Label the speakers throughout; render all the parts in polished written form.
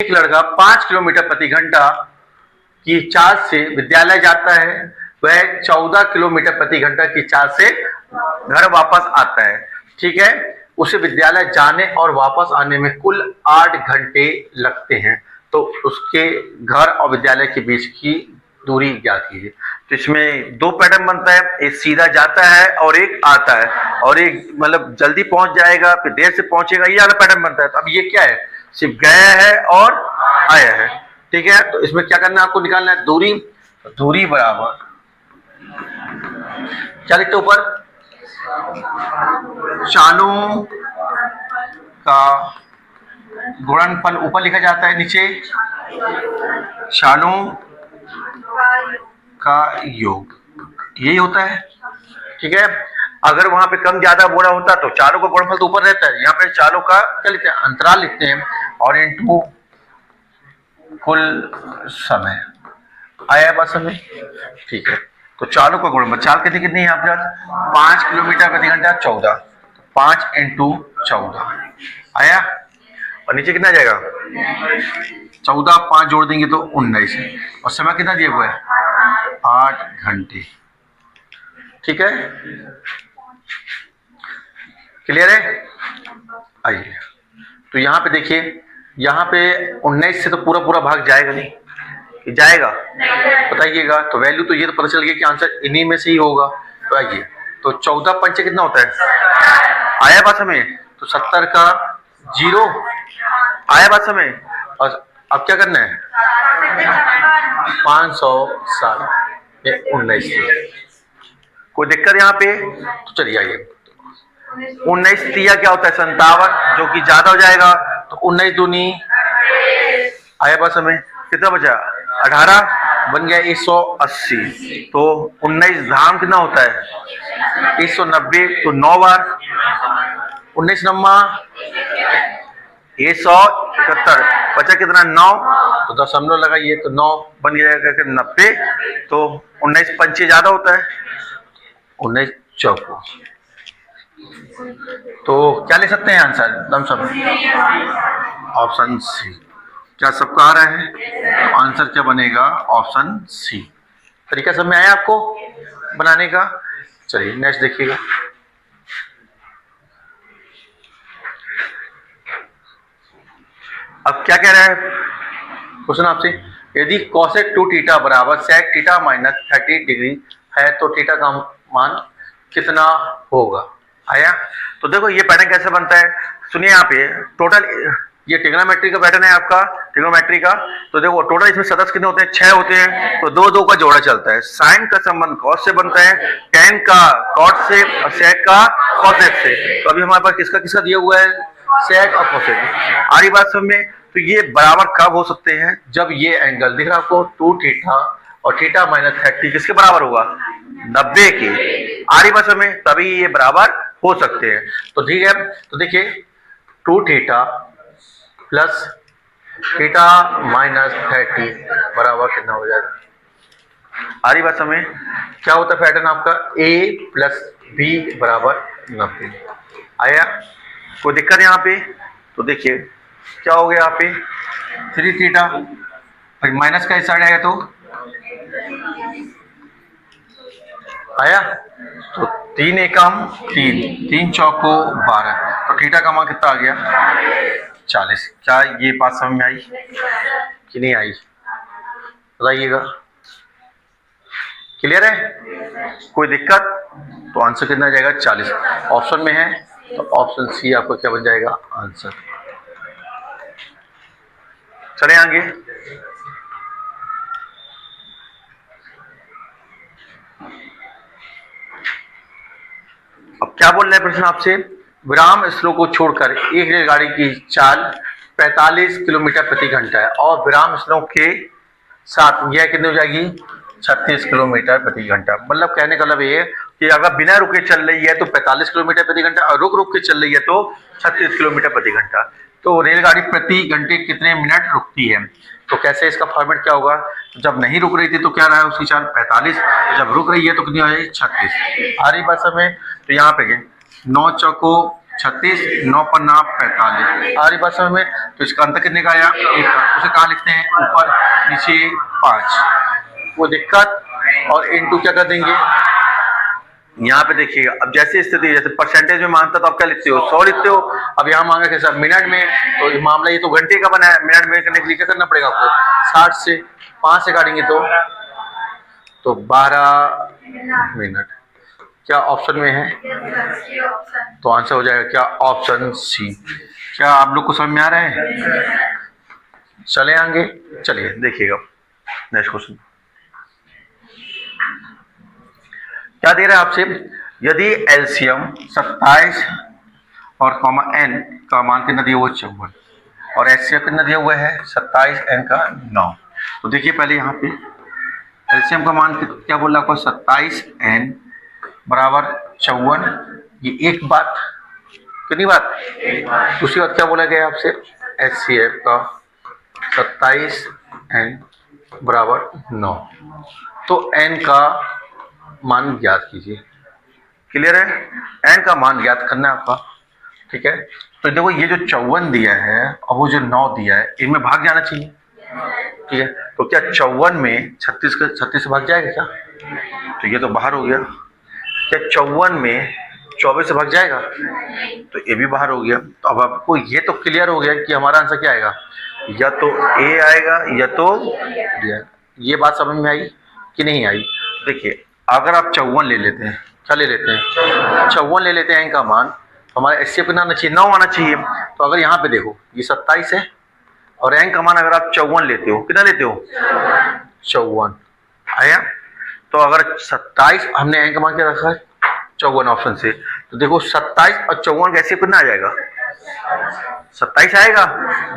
Speaker 1: एक लड़का 5 किलोमीटर प्रति घंटा की चाल से विद्यालय जाता है, वह 14 किलोमीटर प्रति घंटा की चाल से घर वापस आता है। ठीक है, उसे विद्यालय जाने और वापस आने में कुल 8 घंटे लगते हैं। तो उसके घर और विद्यालय के बीच की दूरी ज्ञात कीजिए। तो इसमें दो पैटर्न बनता है, एक सीधा जाता है और एक आता है, और एक मतलब जल्दी पहुंच जाएगा फिर देर से पहुंचेगा, ये वाला पैटर्न बनता है। तो अब ये क्या है, सिर्फ गया है और आया है। ठीक है, तो इसमें क्या करना है, आपको निकालना है दूरी। दूरी बराबर क्या लिखते हैं ऊपर, चालों का गुणनफल ऊपर लिखा जाता है, नीचे चालों का योग, यही होता है। ठीक है, अगर वहां पे कम ज्यादा बोला होता तो चालों का गुणनफल तो ऊपर रहता है, यहाँ पे चालों का क्या लिखते हैं, अंतराल लिखते हैं, और इनटू कुल समय। आया बात समझ? ठीक है, तो चालों का गुणनफल, चाल कितनी कितनी है आपके पास, 5 किलोमीटर प्रति घंटा 14, 5 इंटू 14 आया, और नीचे कितना जाएगा 14, 5 जोड़ देंगे तो 19, और समय कितना दिया हुआ है 8 घंटे। ठीक है, क्लियर है? आइए, तो यहाँ पे देखिए, यहाँ पे 19 से तो पूरा पूरा भाग जाएगा नहीं, जाएगा बताइएगा। तो वैल्यू तो ये तो पता चल गया कि आंसर इन्हीं में से ही होगा। तो आइए, तो 14 पंचे कितना होता है, आया बात हमें, तो 70 का 0 आया बात हमें। और अब क्या करना है 560 19, कोई दिक्कत यहाँ पे? तो चलिए आइए, 19 तिया क्या होता है 57, जो कि ज्यादा हो जाएगा, तो 19 दूनी आया बात हमें, कितना बचा 18 बन गया 180। तो 19 धाम कितना होता है 190, तो 9 बार 19 नम्मा 171, बचा कितना 9, तो दशमलव लगाइए, तो 9 बन जाएगा 90। तो 19 पंचे ज्यादा होता है, 19 चौको, तो क्या ले सकते हैं आंसर लमसम, ऑप्शन सी। क्या सबका आ रहा है, आंसर क्या बनेगा ऑप्शन सी। तरीका समझ में आया आपको बनाने का? चलिए नेक्स्ट देखिएगा। अब क्या कह रहा है क्वेश्चन आपसे, यदि cosec 2 थीटा बराबर sec थीटा माइनस 30 डिग्री है तो थीटा का मान कितना होगा। आया, तो देखो ये पैटर्न कैसे बनता है, सुनिए यहाँ पे टोटल, ये ट्रिग्नोमेट्री का पैटर्न है आपका, ट्रिग्नोमेट्री का। तो देखो टोटल इसमें सदस्य कितने होते हैं, 6 होते हैं, तो 2 2 का जोड़ा चलता है। साइन का संबंध कॉस से बनता है, टेन का कॉट से, और सेक का कॉसेक से। तो अभी हमारे पास किसका किसका दिया हुआ है, सेक और कॉसेक। आ रही बात समझ में? तो ये बराबर कब हो सकते हैं, जब ये एंगल दिख रहा है आपको 2 थीटा और थीटा माइनस 30 किसके बराबर होगा 90 के। आ रही बात समझ में? तभी ये बराबर हो सकते हैं। तो ठीक है, तो देखिए 2 थीटा प्लस थीटा माइनस 30 बराबर कितना हो जाएगा। आ रही बात समझ? क्या होता है पैटर्न आपका, a प्लस बी बराबर 90। आया, कोई दिक्कत यहाँ पे? तो देखिए क्या हो गया यहाँ पे 3 थीटा, फिर माइनस का इस साइड आएगा तो आया, तो 3 एकम 3, 3 चौको 12, तो थीटा का मान कितना आ गया 40। क्या ये बात समझ में आई कि नहीं आई, बताइएगा। क्लियर है, कोई दिक्कत? तो आंसर कितना जाएगा 40, ऑप्शन में है, तो ऑप्शन सी आपको क्या बन जाएगा आंसर। चले आगे, अब क्या बोल रहे हैं प्रश्न आपसे, विराम स्थलों को छोड़कर एक रेलगाड़ी की चाल 45 किलोमीटर प्रति घंटा है, और विराम स्थलों के साथ यह कितनी हो जाएगी 36 किलोमीटर प्रति घंटा। मतलब कहने का मतलब ये कि अगर बिना रुके चल रही है तो 45 किलोमीटर प्रति घंटा, और रुक रुक के चल रही है तो 36 किलोमीटर प्रति घंटा। तो रेलगाड़ी प्रति घंटे कितने मिनट रुकती है, तो कैसे इसका फॉर्मेट क्या होगा, जब नहीं रुक रही थी तो क्या रहा है उसकी चाल 45, जब रुक रही है तो कितनी हो जाएगी 36। आ रही बात समय? तो यहाँ पे 9 चौको 36, 9 पन्ना 45। आ रही बात समझ में? तो इसका अंतर कितने का आया? 1 का। उसे कहाँ लिखते हैं? ऊपर नीचे 5, वो दिक्कत। और इनटू क्या कर देंगे? यहाँ पे देखिएगा, अब जैसे स्थिति, जैसे परसेंटेज में मांगता तो आप क्या लिखते हो? 100 लिखते हो। अब यहाँ मांगा कैसा? मिनट में। तो ये मामला, ये तो घंटे का बना है, मिनट में करने के लिए क्या करना पड़ेगा आपको? 60 से 5 से काटेंगे तो 12 मिनट। क्या ऑप्शन में है? तो आंसर हो जाएगा क्या? Option C. क्या आप लोग को समझ में आ रहा है? चले आगे, चलिए देखिएगा नेक्स्ट क्वेश्चन क्या दे रहा है आपसे। यदि एलसीएम 27 और कॉमा एन का मान कितना दिया हुआ? 54, और एचसीएफ कितना दिया हुआ है? 27, एन का 9। तो देखिए पहले यहाँ पे एलसीएम का मान क्या बोल रहा है आपको? 27 एन बराबर 54। ये एक बात, कितनी बात? दूसरी बात क्या बोला गया आपसे? एचसीएफ का 27 एन बराबर 9। तो एन का मान ज्ञात कीजिए। क्लियर है? एन का मान ज्ञात करना है आपका, ठीक है। तो देखो ये जो 54 दिया है और वो जो 9 दिया है, इनमें भाग जाना चाहिए, ठीक है। तो क्या 54 में 36 से भाग जाएगा क्या? तो ये तो बाहर हो गया। क्या 54 में 24 से भाग जाएगा? तो ये भी बाहर हो गया। तो अब आपको ये तो क्लियर हो गया कि हमारा आंसर क्या आएगा? या तो ए आएगा या तो डी आएगा। ये बात समझ में आई कि नहीं आई? देखिए अगर आप 54 ले लेते हैं, क्या ले लेते हैं? 54 ले लेते हैं इनका मान, तो हमारा एचसीएफ कितना आना चाहिए? 9 आना चाहिए। तो अगर यहाँ पे देखो ये 27 है और रैंक का मान अगर आप 54 लेते हो, कितना लेते हो? 54 आया। तो अगर 27 हमने रैंक का मान क्या रखा है? 54 ऑप्शन से। तो देखो 27 और 54 का एचसीएफ कितना आ जाएगा? 27 आएगा।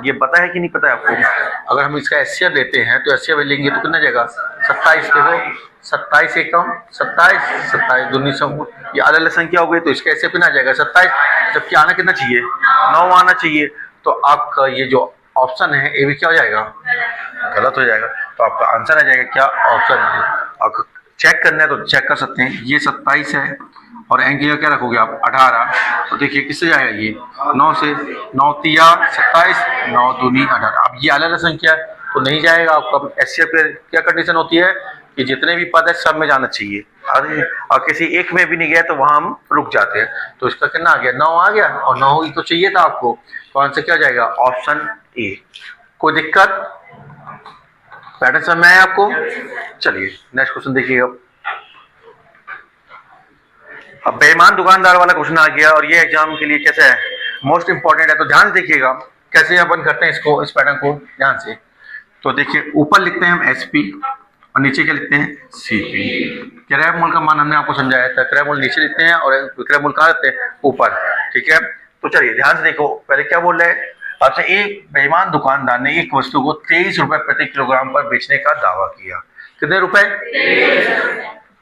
Speaker 1: ये पता है कि नहीं पता है आपको? अगर हम इसका एचसीएफ लेते हैं तो एचसीएफ लेंगे तो कितना जाएगा? 27। देखो 27 से कम 27, 27 दूनी सौ, ये अलग अलग संख्या हो गई, तो इसका एचसीएफ कितना आ जाएगा? 27। जबकि आना कितना चाहिए? 9 आना चाहिए। तो आपका ये जो ऑप्शन है ये भी क्या हो जाएगा? गलत हो जाएगा। तो आपका आंसर आ जाएगा क्या? ऑप्शन है। आपको चेक करना है तो चेक कर सकते हैं। ये 27 है और एन की क्या रखोगे आप? 18। तो देखिए किससे जाएगा ये? 9 से। 9 तिया 27, 9 दूनी 18। अब ये अलग अलग संख्या है तो नहीं जाएगा आपका। एचसीएफ पे क्या कंडीशन होती है कि जितने भी पद है सब में जाना चाहिए, और किसी एक में भी नहीं गया तो वहां हम रुक जाते हैं। तो इसका कितना आ गया? 9 आ गया, और 9 ही तो चाहिए था आपको। तो आंसर क्या हो जाएगा? Option A. कोई दिक्कत? पैटर्न समझ में आया आपको? चलिए नेक्स्ट क्वेश्चन देखिएगा। अब बेईमान दुकानदार वाला क्वेश्चन आ गया, और ये एग्जाम के लिए कैसे है? मोस्ट इंपॉर्टेंट है। तो ध्यान से देखिएगा कैसे अपन करते हैं इसको, इस पैटर्न को ध्यान से। तो देखिए ऊपर लिखते हैं हम एसपी और नीचे क्या लिखते हैं? सीपी। क्रय मूल्य का मान हमने आपको समझाया था। क्रय मूल्य नीचे लिखते हैं और विक्रय मूल्य कहाँ लिखते हैं? ऊपर, ठीक है। तो चलिए ध्यान से देखो, पहले क्या बोल रहे हैं आपसे? एक बेईमान दुकानदार ने एक वस्तु को 23 रुपए प्रति किलोग्राम पर बेचने का दावा किया। कितने रुपए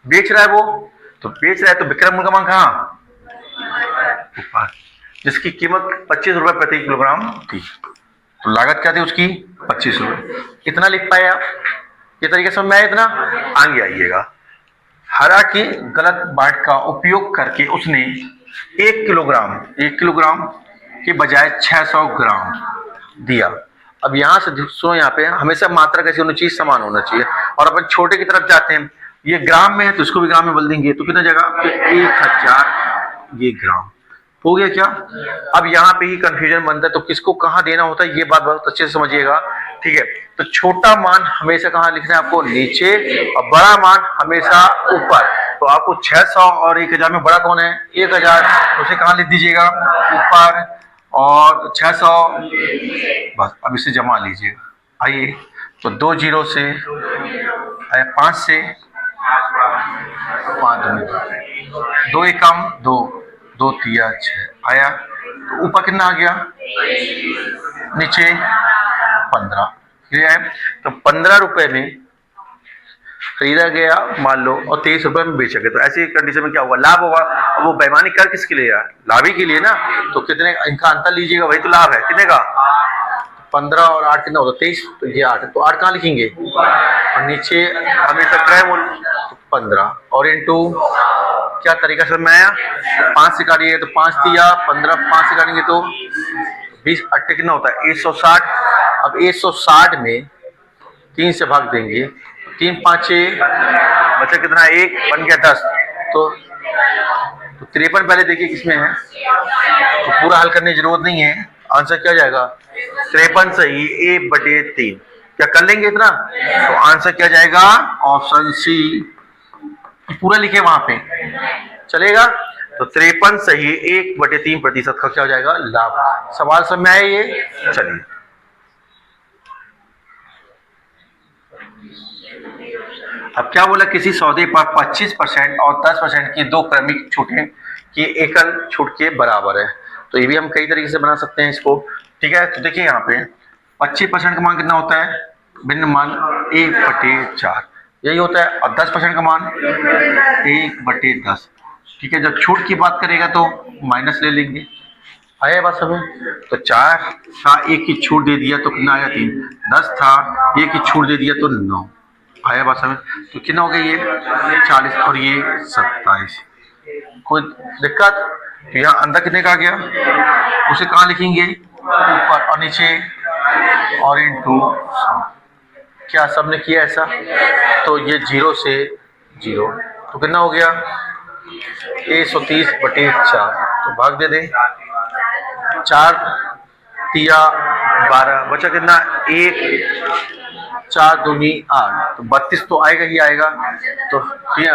Speaker 1: बेच रहा है वो? तो बेच रहा है तो विक्रय मूल्य का मान कहाँ? ऊपर, जिसकी कीमत 25 रुपए प्रति किलोग्राम थी। तो लागत क्या थी उसकी? 25 रुपए। कितना लिख पाए आप? ये तरीके समझ में आया? इतना आगे आइएगा। हरा की गलत बाट का उपयोग करके उसने 1 किलोग्राम के बजाय 600 ग्राम दिया। अब यहां से सुनो, यहाँ पे हमेशा मात्रा कैसी होनी चाहिए? समान होना चाहिए। और अपन छोटे की तरफ जाते हैं, ये ग्राम में है तो इसको भी ग्राम में बदल देंगे। तो कितना जगह? 1000 ये ग्राम हो गया क्या? अब यहाँ पे ही कंफ्यूजन बनता है, तो किसको कहाँ देना होता है ये बात बहुत अच्छे से समझिएगा, ठीक है। तो छोटा मान हमेशा कहाँ लिखना है आपको? नीचे, और बड़ा मान हमेशा ऊपर। तो आपको 600 और 1000 में बड़ा कौन है? 1000। तो उसे कहाँ लिख दीजिएगा? ऊपर। और 600 बस। अब इसे जमा लीजिएगा। आइए, तो 2 0 से 5 से 5 2 एकम 2 2 तिया 6 आया। तो ऊपर कितना आ गया? नीचे 15। क्लियर है? तो 15 रुपए में खरीदा गया मान लो, और 23 रुपए में बेचा गया। तो ऐसी कंडीशन में क्या होगा? लाभ होगा। और वो बेईमानी कर किसके लिए? लाभ ही के लिए ना। तो कितने इनका अंतर लीजिएगा, वही तो लाभ है। कितने का? 15 और 8 कितना होता? 23। तो ये 8 है। तो 8 कहाँ लिखेंगे? और नीचे हमेशा क्रय मूल्य 15 और इंटू क्या तरीका समझ में आया? 5 से काटिए तो 5 दिया 15, 5 से काटेंगे तो 20 8 कितना होता है 160। अब 160 में 3 से भाग देंगे, 3 5 6 बचा कितना 1 बन गया 10। तो 53 पहले देखिए किसमें है, तो पूरा हल करने की जरूरत नहीं है। आंसर क्या जाएगा 53 सही 1/3। क्या कर लेंगे इतना? तो आंसर क्या जाएगा ऑप्शन सी, पूरा लिखे वहां पे चलेगा। तो 53 सही 1/3% का क्या हो जाएगा लाभ। सवाल समझ में आया ये? चलिए अब क्या बोला, किसी सौदे पर 25% और 10% की दो क्रमिक छूटें की एकल छूट के बराबर है। तो ये भी हम कई तरीके से बना सकते हैं इसको, ठीक है। तो देखिए यहाँ पे 25% का मान कितना होता है, भिन्न मान 1/4 यही होता है, और 10% का मान 1/10, ठीक है। जब छूट की बात करेगा तो माइनस ले लेंगे। आया बात समझ? तो 4 था 1 की छूट दे दिया तो कितना आया 3, 10 था 1 की छूट दे दिया तो 9। आया बात समझ? तो कितना हो गया ये 40 और ये 27। कोई दिक्कत? तो यहाँ अंदर कितने का आ गया, उसे कहाँ लिखेंगे ऊपर और नीचे और इनटू 100। क्या सबने किया ऐसा? तो ये 0 से 0 तो कितना हो गया 130/4। तो भाग दे दें, 4 तिया 12 बचा कितना 1, 4 दूनी 8 तो 32 तो आएगा ही आएगा। तो ये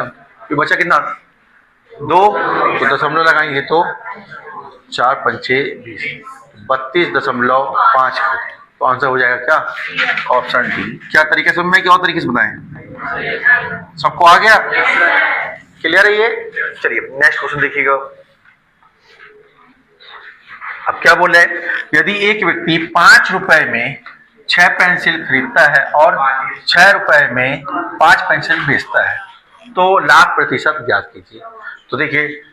Speaker 1: बचा कितना 2, तो दशमलव लगाएंगे तो 4 पंचे 20, 32.5। तो आंसर हो जाएगा क्या ऑप्शन डी। क्या तरीके से मैं क्या और तरीके से बताएं? सबको आ गया? क्लियर है ये? चलिए नेक्स्ट क्वेश्चन देखिएगा। अब क्या बोल रहे हैं, यदि एक व्यक्ति 5 रुपए में 6 पेंसिल खरीदता है और 6 रुपए में 5 पेंसिल बेचता है तो लाभ प्रतिशत ज्ञात कीजिए। तो देखिए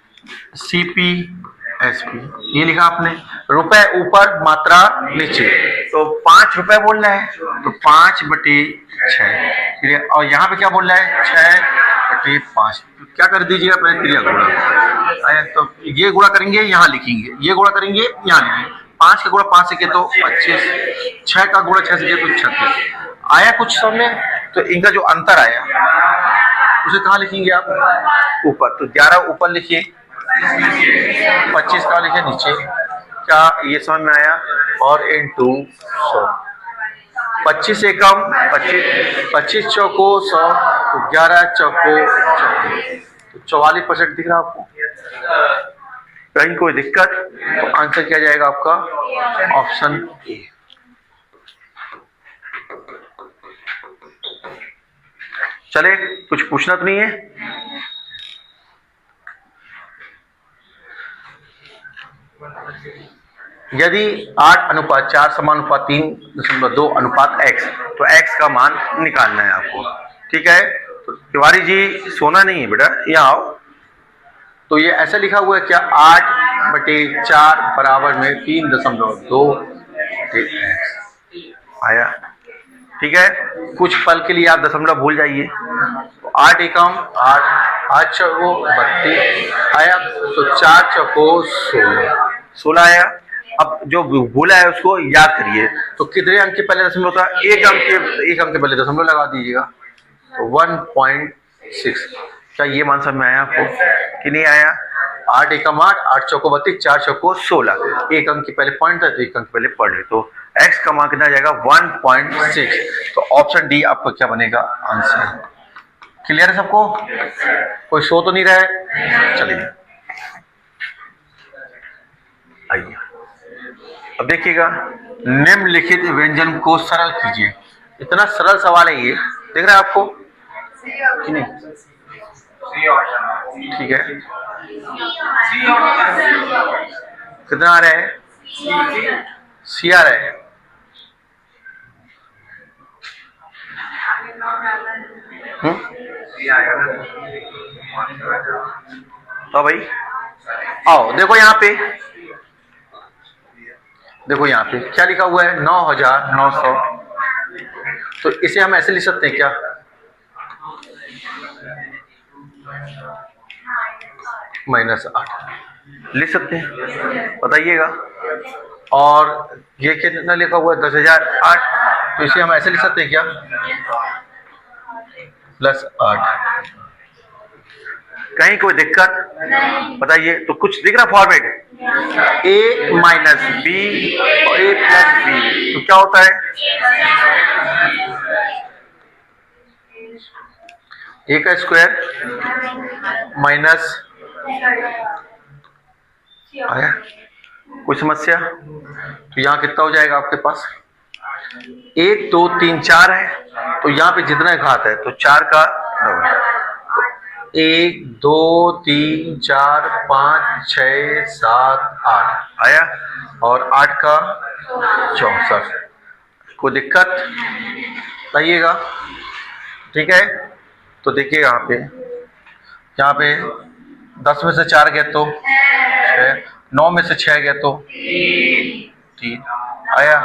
Speaker 1: CPSP ये लिखा आपने, रुपए ऊपर मात्रा नीचे, तो 5 रुपए बोल रहा है तो 5/6, और यहाँ पे क्या बोल रहा है 6/5। तो क्या कर दीजिएगा पहले क्रिया गुणा, तो ये गुणा करेंगे यहाँ लिखेंगे, ये गुणा करेंगे यहाँ लिखेंगे। 5 का गुणा 5 से किया तो 25, 6 का गुणा 6 से किया तो 36। आया कुछ समझ? तो इनका जो अंतर आया उसे कहाँ लिखेंगे आप ऊपर, तो 11 ऊपर लिखिए 25 का लिखे नीचे। क्या ये समझ में आया? और इनटू 100, 25 एकम 25, 25 चौको 100 तो 11 चौको 44% दिख रहा आपको? कहीं कोई दिक्कत? तो आंसर क्या जाएगा आपका ऑप्शन ए। चले कुछ पूछना तो नहीं है? यदि 8:4 समानुपात 3.2 अनुपात x, तो x का मान निकालना है आपको, ठीक है। तो तिवारी जी सोना नहीं है बेटा, यहाँ आओ। तो ये ऐसा लिखा हुआ है क्या 8/4 बराबर में 3.2 x आया, ठीक है। कुछ पल के लिए आप दशमलव भूल जाइए। तो 8 एकम 8, 8 चौको 32 आया, तो 4 चौको 16 आया। अब जो भूला है उसको याद करिए। तो कितने अंक के पहले दशमलव होता है? एक अंक के पहले दशमलव लगा दीजिएगा, तो 1.6। क्या ये मान समझ में आया आपको कि नहीं आया? 8 एकम 8, 8 चौको 32, 4 चौको 16, एक अंक के पहले पॉइंट था तो एक अंक पहले पढ़ ले। तो x का मान कितना जाएगा 1.6। तो ऑप्शन डी आपका क्या बनेगा आंसर। क्लियर है सबको? कोई सो तो नहीं रहा है? चलिए आइए अब देखिएगा, निम्नलिखित व्यंजन को सरल कीजिए। इतना सरल सवाल है ये, देख रहे हैं आपको कि नहीं? ठीक है, कितना आ रहा है? सी आ रहा है। तो भाई आओ देखो यहाँ पे, देखो यहाँ पे क्या लिखा हुआ है 9,900। तो इसे हम ऐसे लिख सकते हैं क्या -8 लिख सकते हैं, बताइएगा। और ये कितना लिखा हुआ है 10,008, तो इसे हम ऐसे लिख सकते हैं क्या, +8। कहीं कोई दिक्कत बताइए? तो कुछ दिख रहा फॉर्मेट, a माइनस बी और a प्लस बी, तो क्या होता है, a का स्क्वायर माइनस, आया कोई समस्या? तो यहाँ कितना हो जाएगा आपके पास, 1 2 3 4 है, तो यहाँ पे जितना घात है तो 4 का डबल, 1 2 3 4 5 6 7 8 आया, और 8 का 64। कोई दिक्कत बताइएगा? ठीक है, तो देखिए यहाँ पे 10 में से 4 गए तो 6, 9 में से 6 गए तो 3 आया,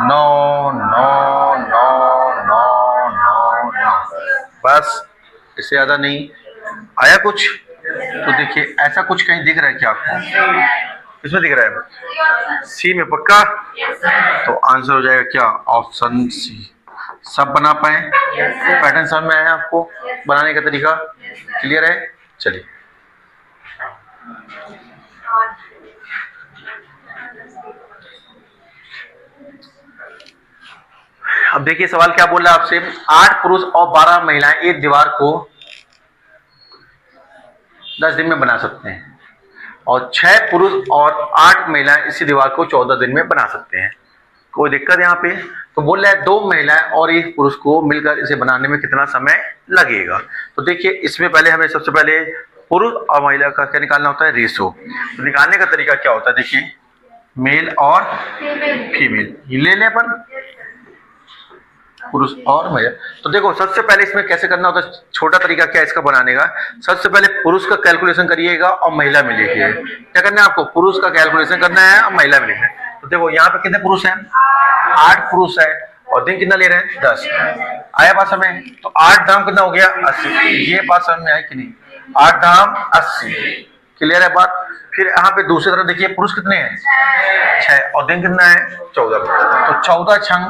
Speaker 1: 9 9 9 9 9 9, बस, इससे ज्यादा नहीं आया कुछ। तो देखिए ऐसा कुछ कहीं दिख रहा है क्या आपको, इसमें दिख रहा है सी में पक्का, तो आंसर हो जाएगा क्या, ऑप्शन सी। सब बना पाए, पैटर्न समझ में आया आपको, बनाने का तरीका क्लियर है? चलिए अब देखिए सवाल क्या बोल रहा है आपसे, 8 पुरुष और 12 महिलाएं एक दीवार को 10 दिन में बना सकते हैं, और 6 पुरुष और 8 महिलाएं इसी दीवार को 14 दिन में बना सकते हैं। कोई दिक्कत यहाँ पे? तो बोल रहा है 2 महिलाएं और 1 पुरुष को मिलकर इसे बनाने में कितना समय लगेगा। तो देखिए इसमें पहले हमें सबसे पहले पुरुष और महिला का क्या निकालना होता है, रेशो। तो निकालने का तरीका क्या होता है, देखिए मेल और फीमेल ले लें अपन, पुरुष और महिला। तो देखो सबसे पहले इसमें कैसे करना होता है, छोटा तरीका क्या है इसका बनाने का, सबसे पहले पुरुष का कैलकुलेशन करिएगा और महिला में लिखिए। क्या करना है आपको, पुरुष का कैलकुलेशन करना है और महिला में लिखना है। तो देखो यहाँ पे कितने पुरुष हैं, 8 पुरुष है, और दिन कितना ले रहे हैं 10, आया बात समझ में? तो 8 दाम कितना हो गया 80, ये बात समझ में आई कि नहीं, 8 दाम 80, क्लियर है बात? फिर यहाँ पे दूसरी तरफ देखिए पुरुष कितने हैं 6, और दिन कितना है 14, तो 14 छंग,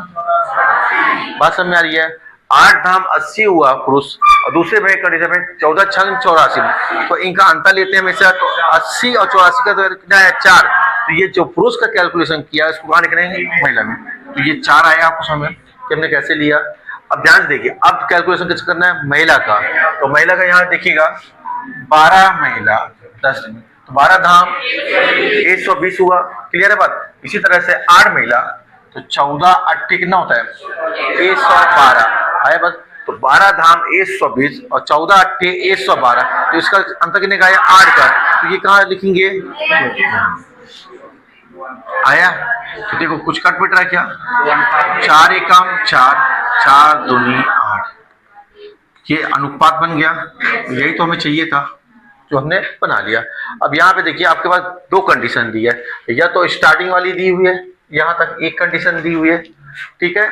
Speaker 1: बात समझ में आ रही है? 8 धाम 80 हुआ पुरुष, और दूसरे में कंडीशन में 14 छंग 84, तो इनका अंतर लेते हैं हमेशा, तो 80 और 84 का तो कितना है 4, तो ये जो पुरुष का कैलकुलेशन किया इसको कहाँ निकलेंगे, महिला में, तो ये 4 आया आपको समझ में कि हमने कैसे लिया। अब ध्यान देखिए, अब कैलकुलेशन किस करना है, महिला का, तो महिला का यहाँ देखिएगा 12 महिला 10 दिन, तो 12 धाम 120 हुआ, क्लियर है बात? इसी तरह से 8 महिला, तो 14 8 कितना होता है 112, आया बस, तो 12 धाम 120 और 14 8 112, तो इसका अंतर कितने का आया 8 का, तो ये कहाँ लिखेंगे, आया? तो देखो कुछ कट पिट रहा है क्या, 4 एकम 4, 4 दूनी 8, ये अनुपात बन गया, यही तो हमें चाहिए था जो हमने बना लिया। अब यहाँ पे देखिए आपके पास 2 कंडीशन दी है, या तो स्टार्टिंग वाली दी हुई है, यहाँ तक एक कंडीशन दी हुई है, ठीक है,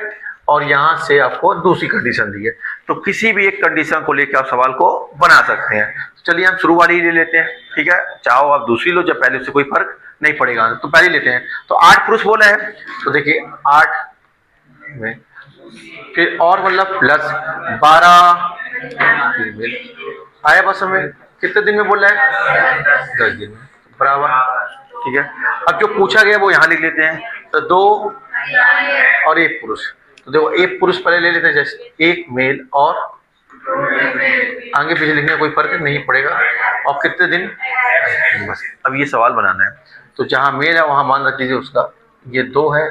Speaker 1: और यहाँ से आपको दूसरी कंडीशन दी है, तो किसी भी एक कंडीशन को लेकर आप सवाल को बना सकते हैं। तो चलिए हम शुरू वाली ले लेते हैं, ठीक है, चाहो आप दूसरी लो, जब पहले से कोई फर्क नहीं पड़ेगा, तो पहले लेते हैं। तो 8 पुरुष बोला है, तो देखिए 8 में फिर और मतलब प्लस 12 फीमेल, आया बस हमें कितने दिन में बोल रहा है 10 दिन में, बराबर, ठीक है। अब जो पूछा गया वो यहाँ लिख लेते हैं, तो 2 और 1 पुरुष, तो देखो 1 पुरुष पहले ले लेते हैं, जैसे 1 मेल, और आगे पीछे लिखने में कोई फर्क नहीं पड़ेगा, और कितने दिन बस। अब ये सवाल बनाना है, तो जहाँ मेल है वहां मान रख लीजिए उसका, ये 2 है,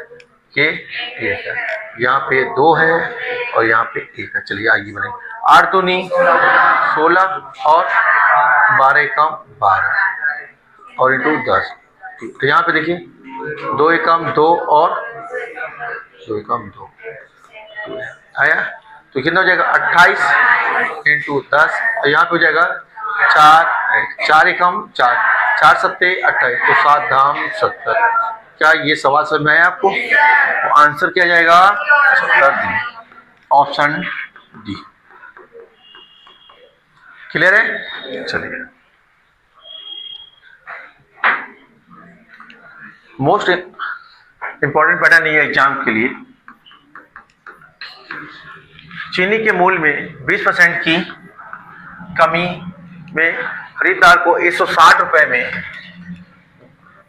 Speaker 1: ये 1 है, यहाँ पे 2 है और यहाँ पे 1 है। चलिए आइए बने, 8 दूनी 16 और 12 एकम 12 और इंटू 10, तो यहाँ पे देखिए 2 एकम 2 और 2 एकम 2, आया? तो कितना हो जाएगा 28 इंटू 10, और यहाँ पे हो जाएगा 4 एकम 4, 4 सत्ते 28, तो 7 धाम 70। क्या ये सवाल समझ में आया आपको? तो आंसर क्या जाएगा 70 दिन, ऑप्शन डी, क्लियर है? चलिए मोस्ट इंपॉर्टेंट पैटर्न ये एग्जाम के लिए, चीनी के मूल्य में 20% की कमी में खरीदार को 160 रुपए में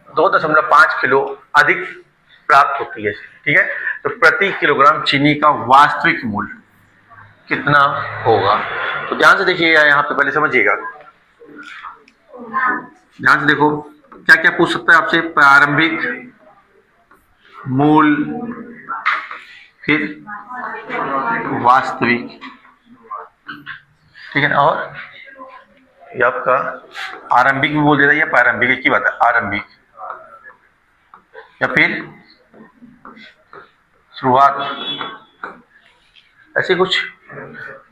Speaker 1: 2.5 किलो अधिक प्राप्त होती है। ठीक है, तो प्रति किलोग्राम चीनी का वास्तविक मूल्य कितना होगा? तो ध्यान से देखिएगा, यहाँ पे पहले समझिएगा, ध्यान से देखो क्या क्या पूछ सकता है आपसे। प्रारंभिक मूल्य, फिर वास्तविक, ठीक है ना, और ये आपका आरंभिक भी बोल देता है या प्रारंभिक, एक ही बात है, आरंभिक या फिर शुरुआत, ऐसे कुछ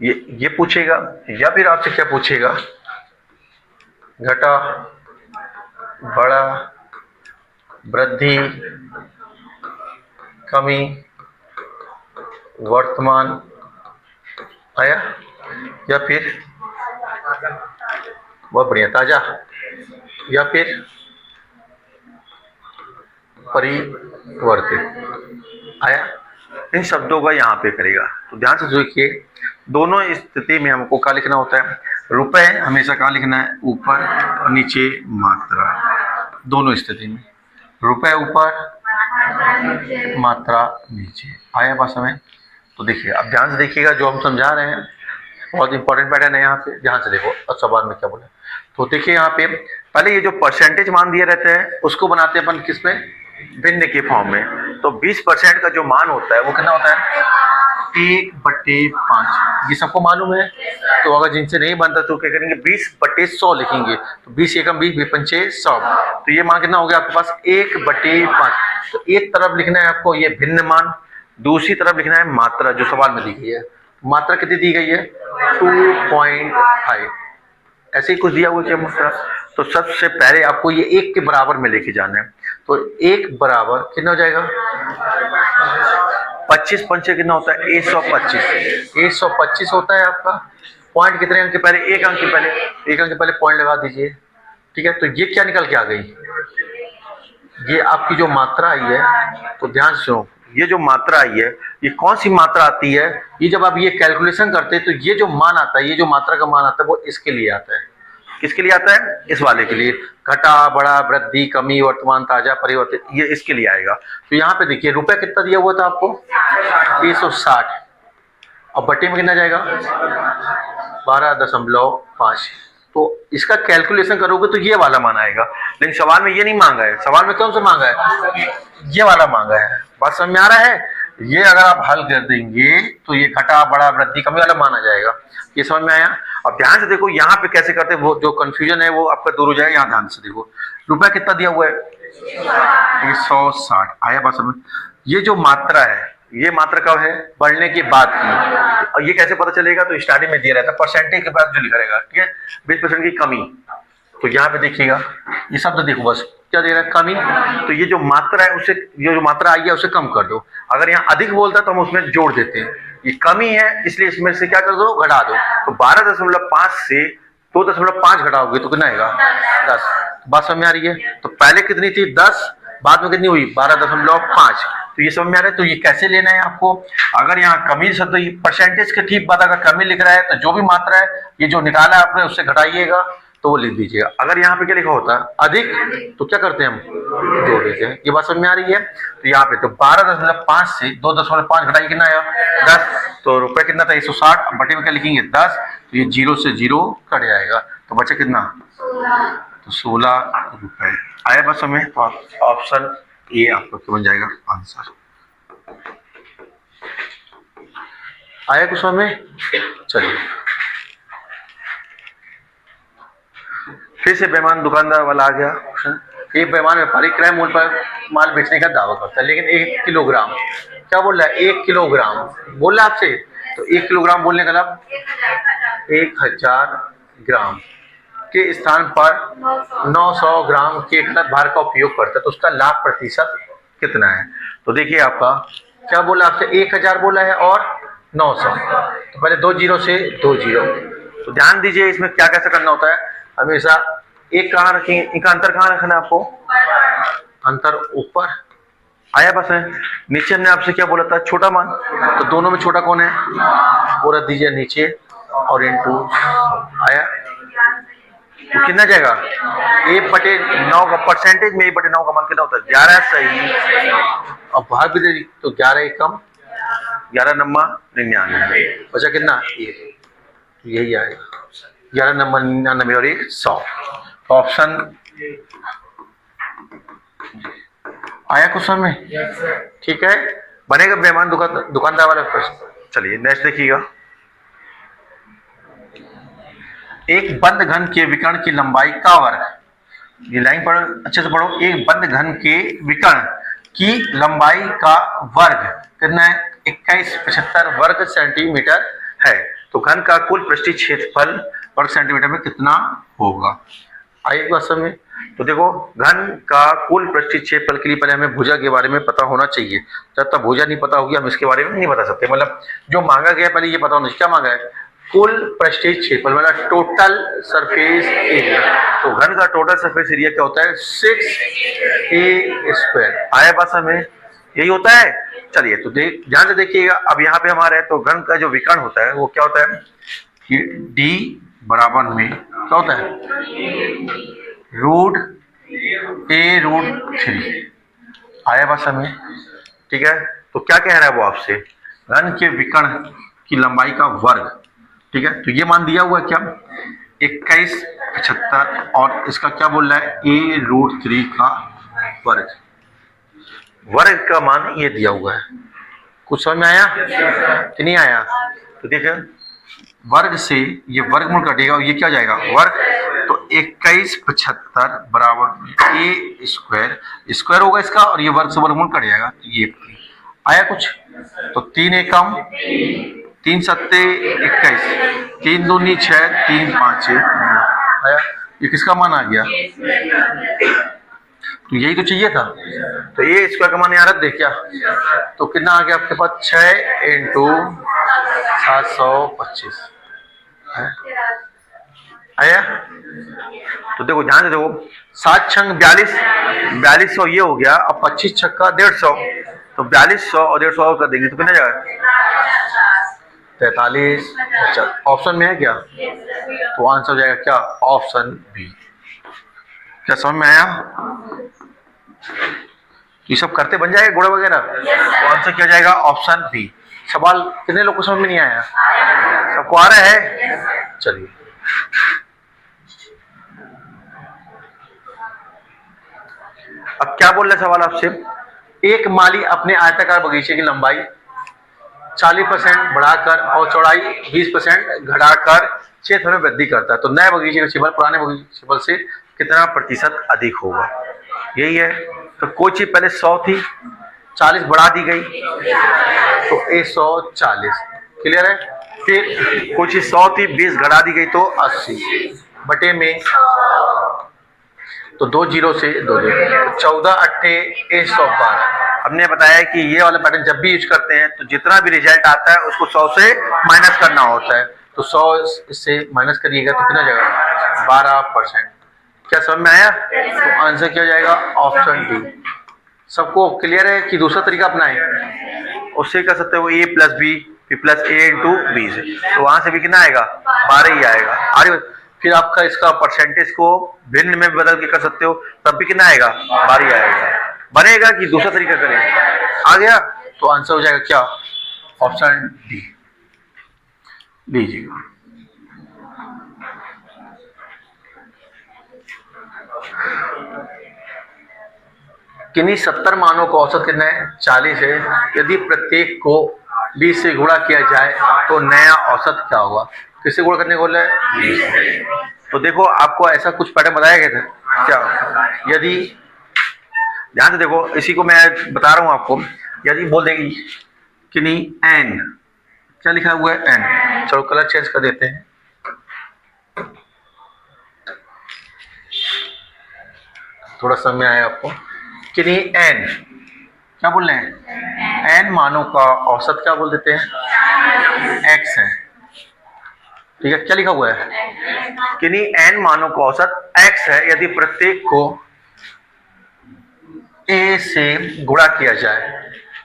Speaker 1: ये पूछेगा। या फिर आपसे क्या पूछेगा, घटा, बड़ा, वृद्धि, कमी, वर्तमान, आया, या फिर बहुत बढ़िया ताजा, या फिर परिवर्तित, आया। इन शब्दों का यहाँ पे करेगा। तो ध्यान से देखिए, दोनों स्थिति में हमको क्या लिखना होता है, रुपए हमेशा क्या लिखना है, ऊपर और नीचे मात्रा, दोनों स्थिति में रुपए ऊपर, मात्रा नीचे, आया बात समझ। तो देखिए अब ध्यान से देखिएगा, जो हम समझा रहे हैं बहुत इंपॉर्टेंट पैटर्न है। यहाँ पे ध्यान से देखो और सवाल में क्या बोला। तो देखिए यहाँ पे पहले ये जो परसेंटेज मान दिए रहते हैं उसको बनाते हैं अपन किस में, भिन्न के फॉर्म में। तो 20% का जो मान होता है वो कितना होता है, 1/5। ये सबको मालूम है। तो अगर जिनसे नहीं बनता तो क्या करेंगे, 20/100 लिखेंगे। तो 20 एकम 20, 20×5 100। तो ये मान कितना हो गया आपके पास, 1/5। तो एक तरफ लिखना है आपको ये भिन्न मान, दूसरी तरफ लिखना है मात्रा जो सवाल में दी गई है। मात्रा कितनी दी गई है, 2.5, ऐसे ही कुछ दिया हुआ है मात्रा। तो सबसे पहले आपको ये 1 के बराबर में लेके जाना है। तो 1 बराबर कितना हो जाएगा, 25 पंचे कितना होता है, 125। 125 होता है आपका। पॉइंट कितने अंक के पहले, 1 अंक के पहले, 1 अंक के पहले पॉइंट लगा दीजिए। ठीक है, तो ये क्या निकल के आ गई, ये आपकी जो मात्रा आई है। तो ध्यान से सुनो, ये जो मात्रा आई है ये कौन सी मात्रा आती है, ये जब आप ये कैलकुलेशन करते हैं तो ये जो मान आता है, ये जो मात्रा का मान आता है वो इसके लिए आता है। किसके लिए आता है, इस वाले के लिए, घटा, बड़ा, वृद्धि, कमी, वर्तमान, ताजा, परिवर्तित, ये इसके लिए आएगा। तो यहाँ पे देखिए रुपए कितना दिया हुआ था आपको, 160, और बटे में कितना जाएगा, 12.5। तो इसका कैलकुलेशन करोगे तो ये वाला मान आएगा। लेकिन सवाल में ये नहीं मांगा है, सवाल में कौन सा मांगा है, ये वाला मांगा है। बात समझ में आ रहा है। ये अगर आप हल कर देंगे तो ये घटा, बड़ा, वृद्धि, कमी वाला माना जाएगा। ये समझ में आया। अब ध्यान से देखो यहाँ पे कैसे करते हैं, वो जो कंफ्यूजन है वो आपका दूर हो जाएगा। यहाँ ध्यान से देखो, रुपया कितना दिया हुआ है, 160, आया बात समझ। ये जो मात्रा है, ये मात्रा कब है, बढ़ने के बाद की। और ये कैसे पता चलेगा, तो स्टार्टिंग में दिया रहता है, परसेंटेज के बाद जो लिखा रहेगा। ठीक है, 20% की कमी। तो यहाँ पे देखिएगा ये शब्द देखो, बस क्या दे रहा है, कमी। तो ये जो मात्रा है उससे, ये जो मात्रा आई है उसे कम कर दो। अगर यहाँ अधिक बोलता तो हम उसमें जोड़ देते हैं। ये कमी है इसलिए इसमें से क्या कर दो, घटा दो। तो 12.5 से 2.5 घटाओगे तो कितना आएगा, 10। बात समझ में आ रही है। तो पहले कितनी थी, 10, बाद में कितनी हुई, 12.5। तो ये समझ में आ रहा है। तो ये कैसे लेना है आपको, अगर यहाँ कमी शब्द, तो परसेंटेज के ठीक बाद अगर कमी लिख रहा है तो जो भी मात्रा है ये जो निकाला है आपने उससे घटाइएगा तो वो लिख दीजिएगा। अगर यहाँ पे क्या लिखा होता है अधिक, तो क्या करते हैं हम, जोड़ देते हैं। ये बात समझ में आ रही है। तो यहाँ पे तो 12.5 से 2.5 घटाइए कितना आया, 10। तो रुपए कितना था, 160, बटे में क्या लिखेंगे, 10। तो ये 0 से 0 कट जाएगा, तो बचे कितना, तो 16 रुपए। आया बात समझ। तो ऑप्शन ए आपका क्या बन जाएगा आंसर। आया कुछ समझ में। चलिए फिर से बेईमान दुकानदार वाला आ गया। एक बेईमान व्यापारी क्रय मूल्य पर माल बेचने का दावा करता है, लेकिन 1 किलोग्राम, क्या बोल रहा है, 1 किलोग्राम बोल रहा है आपसे। तो 1 किलोग्राम बोलने का मतलब 1000 ग्राम के स्थान पर 900 ग्राम के भार का उपयोग करता है, तो उसका लाभ प्रतिशत कितना है। तो देखिए आपका क्या बोला आपसे, 1000 बोला है और 900। तो पहले 2 0 से 2 0। तो ध्यान दीजिए इसमें क्या कैसे करना होता है, हमेशा एक कहाँ रखेंगे, इनका अंतर कहाँ रखना है आपको, अंतर ऊपर आया बस है। नीचे हमने आपसे क्या बोला था, छोटा मान, तो दोनों में छोटा कौन है, वो रख दीजिए नीचे और इनटू आया, तो कितना जाएगा 1/9 का परसेंटेज में 1/9 का मान कितना होता है 11 सही। अब भाग भी दे दी तो 11 एकम 11 नंबर 99 बचा कितना ये, यही आएगा 11 नंबर 99 और 100। तो ऑप्शन आया कुछ समझ में, ठीक है। बनेगा मेहमान दुकानदार वाला प्रश्न। चलिए नेक्स्ट देखिएगा। एक बंद घन के विकर्ण की लंबाई का वर्ग, ये लाइन पढ़ो अच्छे से पढ़ो। एक बंद घन के विकर्ण की लंबाई का वर्ग कितना है 2175 वर्ग सेंटीमीटर है, तो घन का कुल पृष्ठीय क्षेत्रफल वर्ग सेंटीमीटर में कितना होगा। आइए बात समझ में। तो देखो घन का कुल पृष्ठीय क्षेत्रफल के लिए पहले हमें भुजा के बारे में पता होना चाहिए। जब तक भुजा नहीं पता होगी हम इसके बारे में नहीं बता सकते। मतलब जो मांगा गया पहले ये पता होना चाहिए, क्या मांगा है, कुल पृष्ठीय क्षेत्रफल मतलब टोटल सरफेस एरिया। तो घन का टोटल सरफेस एरिया क्या होता है 6a²। आया बात हमें, यही होता है। चलिए तो ध्यान से देखिएगा। अब यहाँ पे हमारा है तो घन का जो विकर्ण होता है वो क्या होता है कि d बराबर में क्या होता है √a√3। आया बात हमें, ठीक है। तो क्या कह रहा है वो आपसे, घन के विकर्ण की लंबाई का वर्ग, ठीक है। तो ये मान दिया हुआ क्या 2175 और इसका क्या बोल रहा है a√3 का वर्ग, वर्ग का मान ये दिया हुआ है। कुछ समझ में आया कि नहीं आया। तो देखिए वर्ग से ये वर्गमूल कटेगा और ये क्या जाएगा वर्ग, तो 2175 बराबर a² होगा इसका और ये वर्ग से वर्गमूल कट जाएगा। तो ये आया कुछ, तो 3 एकम 3 सत्ते 21, 3 दूनी 6, 3 5 आया। ये किसका मान आ गया, तो यही तो चाहिए था। तो a² का मान यहाँ रख दे क्या, तो कितना आ गया आपके पास 6 × 725 आया। तो देखो ध्यान से देखो 7 छंग 42, 4200 ये हो गया। अब 25 छक्का 150, तो 4200 और 150 और कर देंगे तो कितना जाएगा 43। अच्छा ऑप्शन में है क्या, तो आंसर हो जाएगा क्या ऑप्शन बी। क्या समझ में आया, ये सब करते बन जाएगा घोड़ा वगैरह। तो आंसर क्या जाएगा ऑप्शन बी। सवाल कितने लोग को समझ में नहीं आया, सबको आ रहा है। चलिए अब क्या बोल रहे सवाल आपसे, एक माली अपने आयताकार बगीचे की लंबाई 40% बढ़ाकर और चौड़ाई 20% घटाकर क्षेत्र में वृद्धि करता है, तो नए बगीचे का क्षेत्रफल पुराने बगीचे के क्षेत्रफल से कितना प्रतिशत अधिक होगा। यही है। तो कोई चीज पहले 100 थी 40 बढ़ा दी गई तो 140 क्लियर है। फिर कोई चीज 100 थी 20 घटा दी गई तो 80 बटे में तो 2 जीरो से 2 14 8 112। हमने बताया कि ये वाला पैटर्न जब भी यूज करते हैं तो जितना भी रिजल्ट आता है उसको 100 से माइनस करना होता है। तो 100 इससे माइनस करिएगा तो कितना जाएगा 12%। क्या समझ में आया, तो आंसर क्या जाएगा ऑप्शन डी। सबको क्लियर है कि दूसरा तरीका अपनाएं, उससे कर सकते हो a + b + a × b से, तो वहां से भी कितना आएगा 12 ही आएगा। आगे फिर आपका इसका परसेंटेज को भिन्न में बदल के कर सकते हो, तब भी कितना आएगा 12 आएगा। बनेगा कि दूसरा तरीका करें, आ गया। तो आंसर हो जाएगा क्या ऑप्शन डी लीजिएगा। किन्हीं 70 मानों का औसत कितना है 40 है। यदि प्रत्येक को 20 से गुणा किया जाए तो नया औसत क्या होगा। किससे गुणा करने को बोला है, तो देखो आपको ऐसा कुछ पैटर्न बताया गया था क्या। यदि ध्यान से देखो, इसी को मैं बता रहा हूं आपको। यदि बोल देगी कि नहीं एन, क्या लिखा हुआ है एन, चलो कलर चेंज कर देते हैं। थोड़ा समय आया आपको कि नहीं एन, क्या बोल रहे हैं एन मानों का औसत क्या बोल देते हैं एक्स है, ठीक है। क्या लिखा हुआ है कि नहीं एन मानों का औसत एक्स है। यदि प्रत्येक को ए से गुणा किया जाए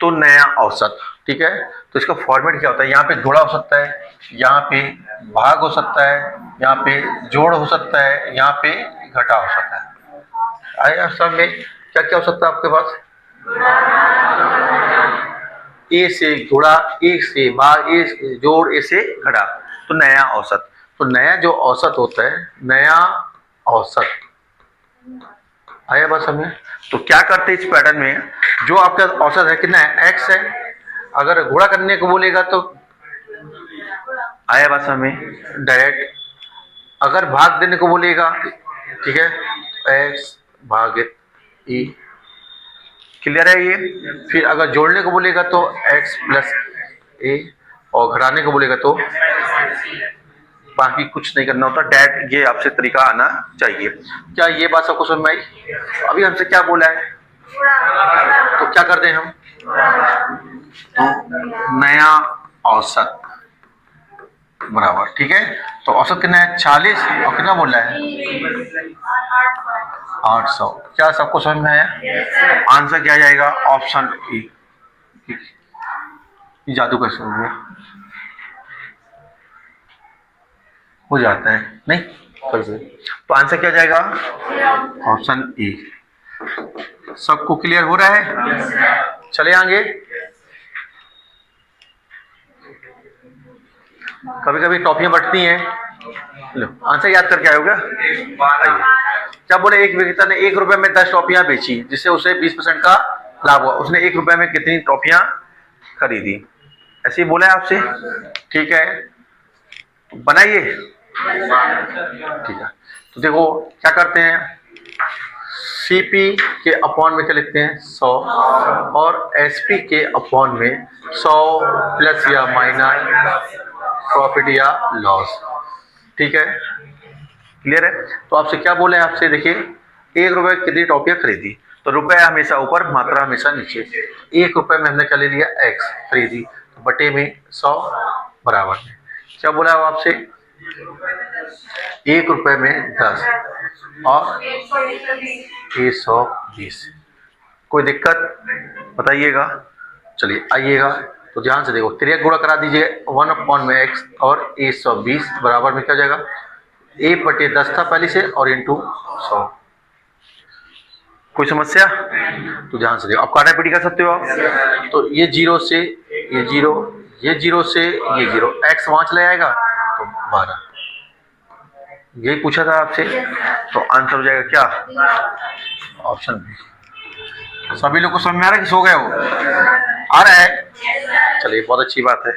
Speaker 1: तो नया औसत, ठीक है। तो इसका फॉर्मेट क्या होता है, यहाँ पे गुणा हो सकता है, यहाँ पे भाग हो सकता है, यहाँ पे जोड़ हो सकता है, यहाँ पे घटा हो सकता है। आया सब में क्या क्या हो सकता है आपके पास, ए से गुणा, ए से भाग, ए से जोड़, ए से घटा, तो नया औसत। तो नया जो औसत होता है, नया औसत, आया बस हमें। तो क्या करते हैं इस पैटर्न में, जो आपका औसत है कितना है, एक्स है, अगर गुणा करने को बोलेगा तो आया बस हमें डायरेक्ट, अगर भाग देने को बोलेगा, ठीक है, एक्स भागित ई, क्लियर है ये। फिर अगर जोड़ने को बोलेगा तो x प्लस ए, और घटाने को बोलेगा तो बाकी कुछ नहीं करना होता, डैट ये आपसे तरीका आना चाहिए। क्या ये बात सबको समझ में आई? अभी हमसे क्या बोला है, तो क्या करते हैं हम, तो नया औसत बराबर, ठीक है। तो औसत कितना है 40, और कितना बोला है 800। क्या सबको समझ में आया? आंसर क्या जाएगा, ऑप्शन ए। जादू कैसे हो गया, हो जाता है नहीं कैसे, तो आंसर क्या जाएगा, ऑप्शन ए। सबको क्लियर हो रहा है? चले आगे। कभी कभी टॉफियां बटती हैं, लो आंसर याद करके आयोगे। आइए, क्या बोले, एक विक्रेता ने 1 रुपए में 10 टॉफियां बेची, जिससे उसे 20% का लाभ हुआ। उसने 1 रुपए में कितनी टॉफियां खरीदी, ऐसे ही बोला है आपसे, ठीक है। तो बनाइए, ठीक है। तो देखो क्या करते हैं, सीपी के अपॉन में क्या लिखते हैं 100, और एसपी के अपॉन में 100 प्लस या माइनस प्रॉफिट या लॉस, ठीक है, क्लियर है। तो आपसे क्या बोले हैं, आपसे देखिए 1 रुपए कितनी टॉफियां खरीदी, तो रुपए हमेशा ऊपर, मात्रा हमेशा नीचे। 1 रुपए में हमने क्या ले लिया, एक्स खरीदी, तो बटे में 100 बराबर में क्या बोला है आपसे, 1 रुपए में 10 और 120। कोई दिक्कत बताइएगा? चलिए आइएगा, तो ध्यान से देखो, त्रिक गुणा करा दीजिए 1 में x और 120 बराबर में क्या जाएगा, 1/10 था पहले से और इंटू 100। कोई समस्या? तो ध्यान से देखो, आप काटा पीटी कर सकते हो आप। तो ये 0 से ये 0, ये 0 से ये 0, x वहां चला जाएगा तो 12। यही पूछा था आपसे, तो आंसर हो जाएगा क्या, ऑप्शन बी। सभी लोग को समझ में आ रहा है कि सो गए हो, आ रहा है? चलिए बहुत अच्छी बात है।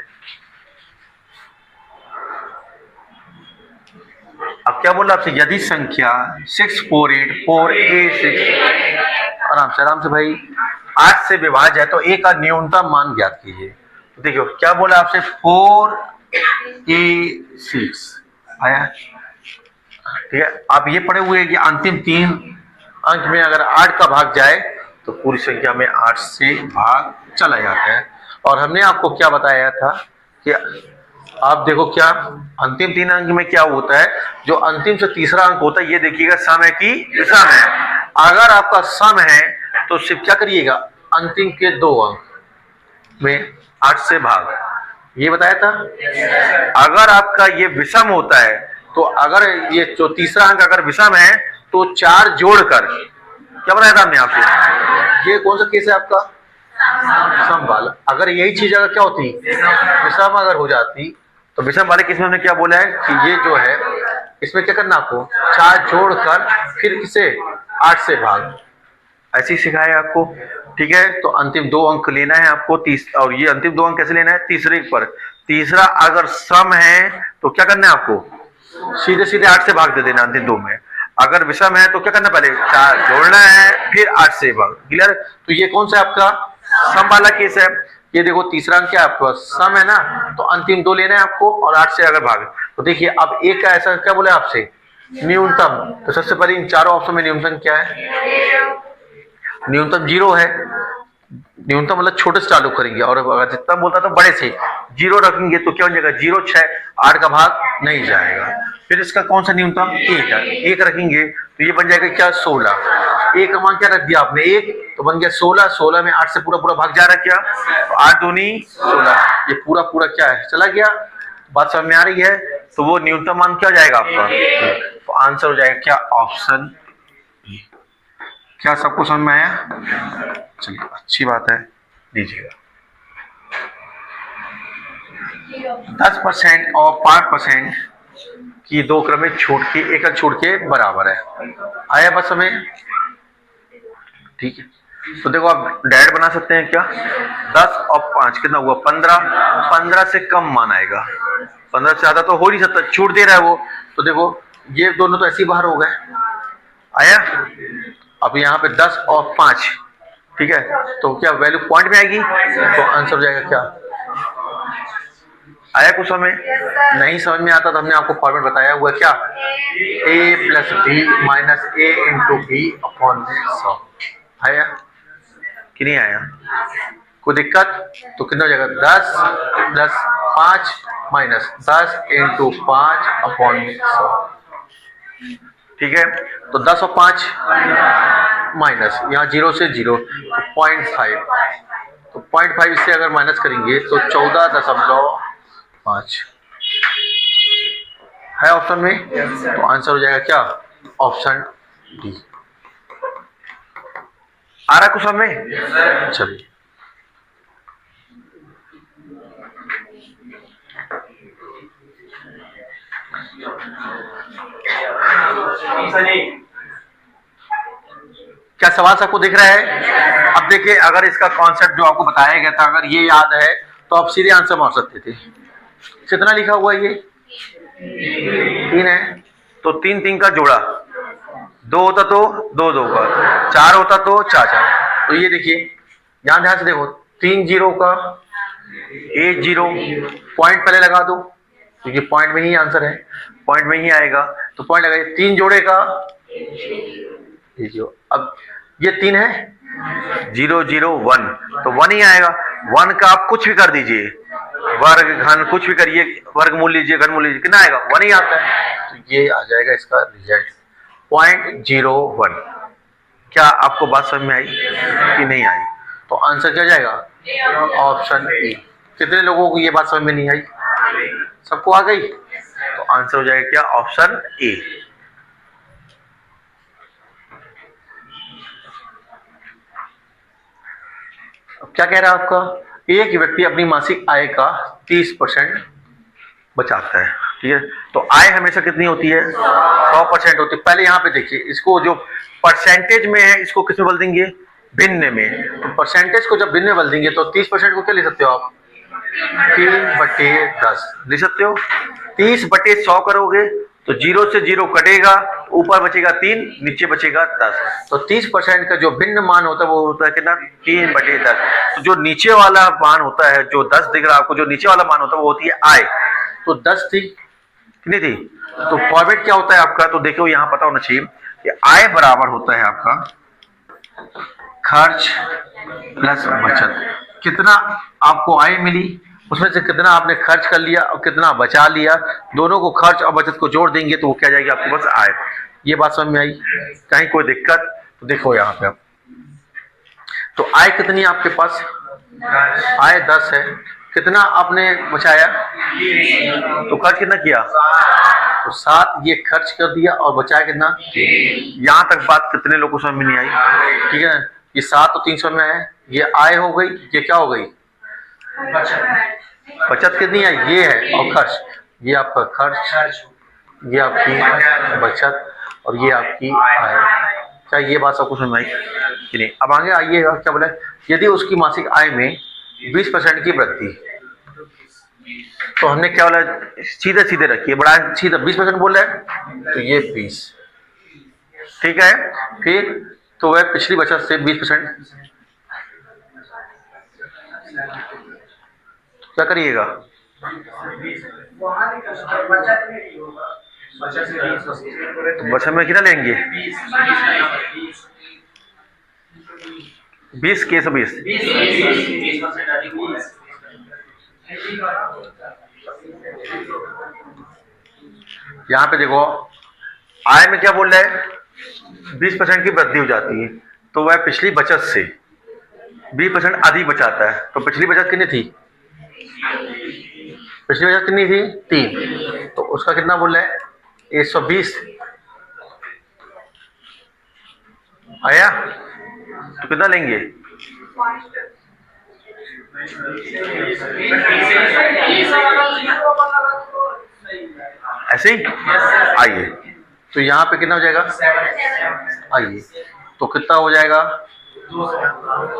Speaker 1: अब क्या बोला आपसे, यदि संख्या 648486 आराम से भाई 8 से विभाज्य है तो a का न्यूनतम मान ज्ञात कीजिए। तो देखियो क्या बोला आपसे, 4a6 आया, ठीक है। आप ये पढ़े हुए हैं कि अंतिम 3 अंक में अगर 8 का भाग जाए तो पूरी संख्या में 8 से भाग चला जाता है। और हमने आपको क्या बताया था कि आप देखो क्या अंतिम 3 अंक में क्या होता है, जो अंतिम से तीसरा अंक होता है, ये देखिएगा सम है कि विषम है। अगर आपका सम है तो सिर्फ क्या करिएगा, अंतिम के 2 अंक में 8 से भाग, ये बताया था। अगर आपका ये विषम होता है तो अगर ये जो तीसरा अंक अगर विषम है तो 4 जोड़कर, क्या बताया था हमने आपसे, ये कौन सा केस है आपका, सम वाला। अगर यही चीज अगर क्या होती, विषम अगर हो जाती, तो विषम वाले केस में हमने क्या बोला है कि ये जो है इसमें क्या करना आपको, 4 जोड़कर फिर इसे 8 से भाग, ऐसे ही सिखाया आपको, ठीक है। तो अंतिम 2 अंक लेना है आपको, और ये अंतिम 2 अंक कैसे लेना है, तीसरे पर। तीसरा अगर सम है तो क्या करना है आपको, सीधे सीधे 8 से भाग दे देना अंतिम 2 में। अगर विषम है तो क्या करना, पहले 4 जोड़ना है फिर 8 से भाग, क्लियर। तो ये कौन सा आपका सम वाला केस है। ये देखो तीसरा अंक क्या है आपका, सम है ना, तो अंतिम 2 लेना है आपको और 8 से अगर भाग। तो देखिए अब एक का ऐसा क्या बोला आपसे, न्यूनतम। तो सबसे पहले इन चारों ऑप्शन में न्यूनतम क्या है, न्यूनतम 0 है। न्यूनतम मतलब छोटे से चालू करेंगे, और अगर जितना बोलता तो बड़े से 0 रखेंगे तो क्या हो जाएगा, 0 6 8 का भाग नहीं जाएगा। फिर इसका कौन सा न्यूनतम, 1 है, 1 रखेंगे तो ये बन जाएगा क्या, 16। ए का मान क्या रख दिया आपने 1, तो बन गया 16, 16 में 8 से पूरा पूरा भाग जा रहा है क्या, तो 8 दूनी 16, ये पूरा पूरा क्या है चला गया। बात समझ में आ रही है। तो वो न्यूनतम मान क्या हो जाएगा आपका, तो आंसर हो जाएगा क्या, ऑप्शन बी। क्या सबको समझ में आया? चलिए अच्छी बात है, लीजिएगा। 10% और 5% की दो क्रमिक छूट की एकल छूट के बराबर है। आया बस हमें, ठीक है। तो देखो आप डायरेक्ट बना सकते हैं क्या, 10 और 5 कितना हुआ 15, 15 से कम मान आएगा, 15 से ज्यादा तो हो नहीं सकता, छूट दे रहा है वो। तो देखो ये दोनों तो ऐसे ही बाहर हो गए। आया, अब यहाँ पे 10 और 5, ठीक है, तो क्या वैल्यू पॉइंट में आएगी, तो आंसर हो जाएगा क्या। आया कुछ समझ में? नहीं समझ में आता तो हमने आपको फॉर्मेट बताया हुआ क्या, a plus B minus A into B upon 100। आया कि नहीं आया? कोई दिक्कत? तो कितना हो जाएगा, 10 प्लस 5 माइनस 10 इंटू 5 अपॉन 100, ठीक है। तो 10 और 5 माइनस यहाँ 0 से 0, तो 0.5, तो 0.5 इससे अगर माइनस करेंगे तो 14.5 है ऑप्शन में। तो आंसर हो जाएगा क्या, ऑप्शन डी। आ रहा कुछ समझ में? चलिए क्या सवाल सबको दिख रहा है? अब देखिए अगर इसका कॉन्सेप्ट जो आपको बताया गया था अगर ये याद है तो आप सीधे आंसर मार सकते थे। कितना लिखा हुआ है ये, 3 है, तो 3 3 का जोड़ा, 2 होता तो 2 2 का, 4 होता तो 4 4। तो ये देखिए ध्यान से देखो, 3 0 का 8 0, पॉइंट पहले लगा दो क्योंकि पॉइंट में ही आंसर है, पॉइंट में ही आएगा, तो पॉइंट लगाइए। 3 जोड़े का 0, अब ये 3 है 0 0 1, तो 1 ही आएगा। 1 का आप कुछ भी कर दीजिए, वर्ग घन कुछ भी करिए, वर्गमूल लीजिए घनमूल लीजिए, कितना आएगा 1 ही आता है। तो ये आ जाएगा इसका रिजल्ट 0.01। क्या आपको बात समझ में आई कि नहीं आई? तो आंसर क्या जाएगा, ऑप्शन ए। कितने लोगों को ये बात समझ में नहीं आई? सबको आ गई? तो आंसर हो जाएगा क्या, ऑप्शन ए। अब क्या कह रहा है आपका, एक व्यक्ति अपनी मासिक आय का 30% बचाता है, ठीक है। तो आय हमेशा कितनी होती है, 100% होती है। पहले यहाँ पे देखिए, इसको जो परसेंटेज में है इसको किस में बदल देंगे, भिन्न में। तो परसेंटेज को जब भिन्न में बदल देंगे तो 30% को क्या ले सकते हो आप, 3/10 ले सकते हो। 30/100 करोगे तो 0 से 0 कटेगा, ऊपर बचेगा 3, नीचे बचेगा 10। तो 30% का जो भिन्न मान होता है वो होता है कितना, 3/10। तो जो नीचे वाला मान होता है, जो 10 दिख रहा है आपको, जो नीचे वाला मान होता है वो होती है आय। तो 10 थी, कितनी थी? तो फॉर्मेट क्या होता है आपका, तो देखो यहाँ पता होना चाहिए कि आय बराबर होता है आपका खर्च प्लस बचत। कितना आपको आय मिली उसमें से कितना आपने खर्च कर लिया और कितना बचा लिया, दोनों को खर्च और बचत को जोड़ देंगे तो वो क्या जाएगी आपके पास, आय। ये बात समझ में आई? कहीं कोई दिक्कत? तो देखो यहाँ पे आप, तो आय कितनी है आपके पास, आय 10 है, कितना आपने बचाया, तो खर्च कितना किया, तो 7, ये खर्च कर दिया और बचाया कितना। यहाँ तक बात कितने लोगों को समझ में नहीं आई? ठीक है, ये 7 तो 300 में है, ये आय हो गई, ये क्या हो गई, बचत कितनी है, ये है, और खर्च, ये आपका खर्च, ये आपकी बचत और ये आपकी आय। क्या ये बात सबको समझ में आई कि नहीं? अब आगे आइए क्या बोला, यदि उसकी मासिक आय में 20% की वृद्धि, तो हमने क्या बोला, सीधे सीधे रखिए, बड़ा सीधा 20% बोल रहे हैं तो ये 20, ठीक है। फिर तो वह पिछली बचत से 20% क्या करिएगा, तो बचत में कितना लेंगे, 20 के 20। यहाँ पे देखो आय में क्या बोल रहे हैं, 20% की वृद्धि हो जाती है, तो वह पिछली बचत से 20% अधिक बचाता है। तो पिछली बचत कितनी थी? पिछली बचत कितनी थी? 3। तो उसका कितना बोल रहे हैं? 120 आया। तो कितना लेंगे? ऐसे ही आइए, तो यहाँ पे कितना हो जाएगा? आइए, तो कितना हो जाएगा?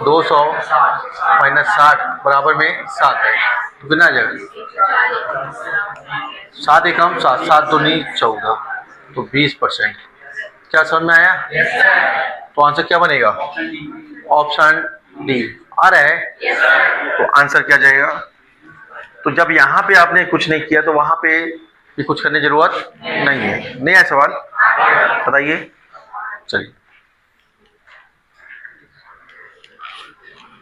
Speaker 1: 200 माइनस 60 बराबर में 7 है, तो कितना आ जाएगा? 7 एकम 7, 7 दूनी 14, तो 20%। क्या समझ में आया? तो आंसर क्या बनेगा? ऑप्शन डी आ रहा है। तो आंसर क्या जाएगा? तो जब यहाँ पे आपने कुछ नहीं किया तो वहां पे भी कुछ करने की जरूरत नहीं है। नहीं है सवाल? बताइए। चलिए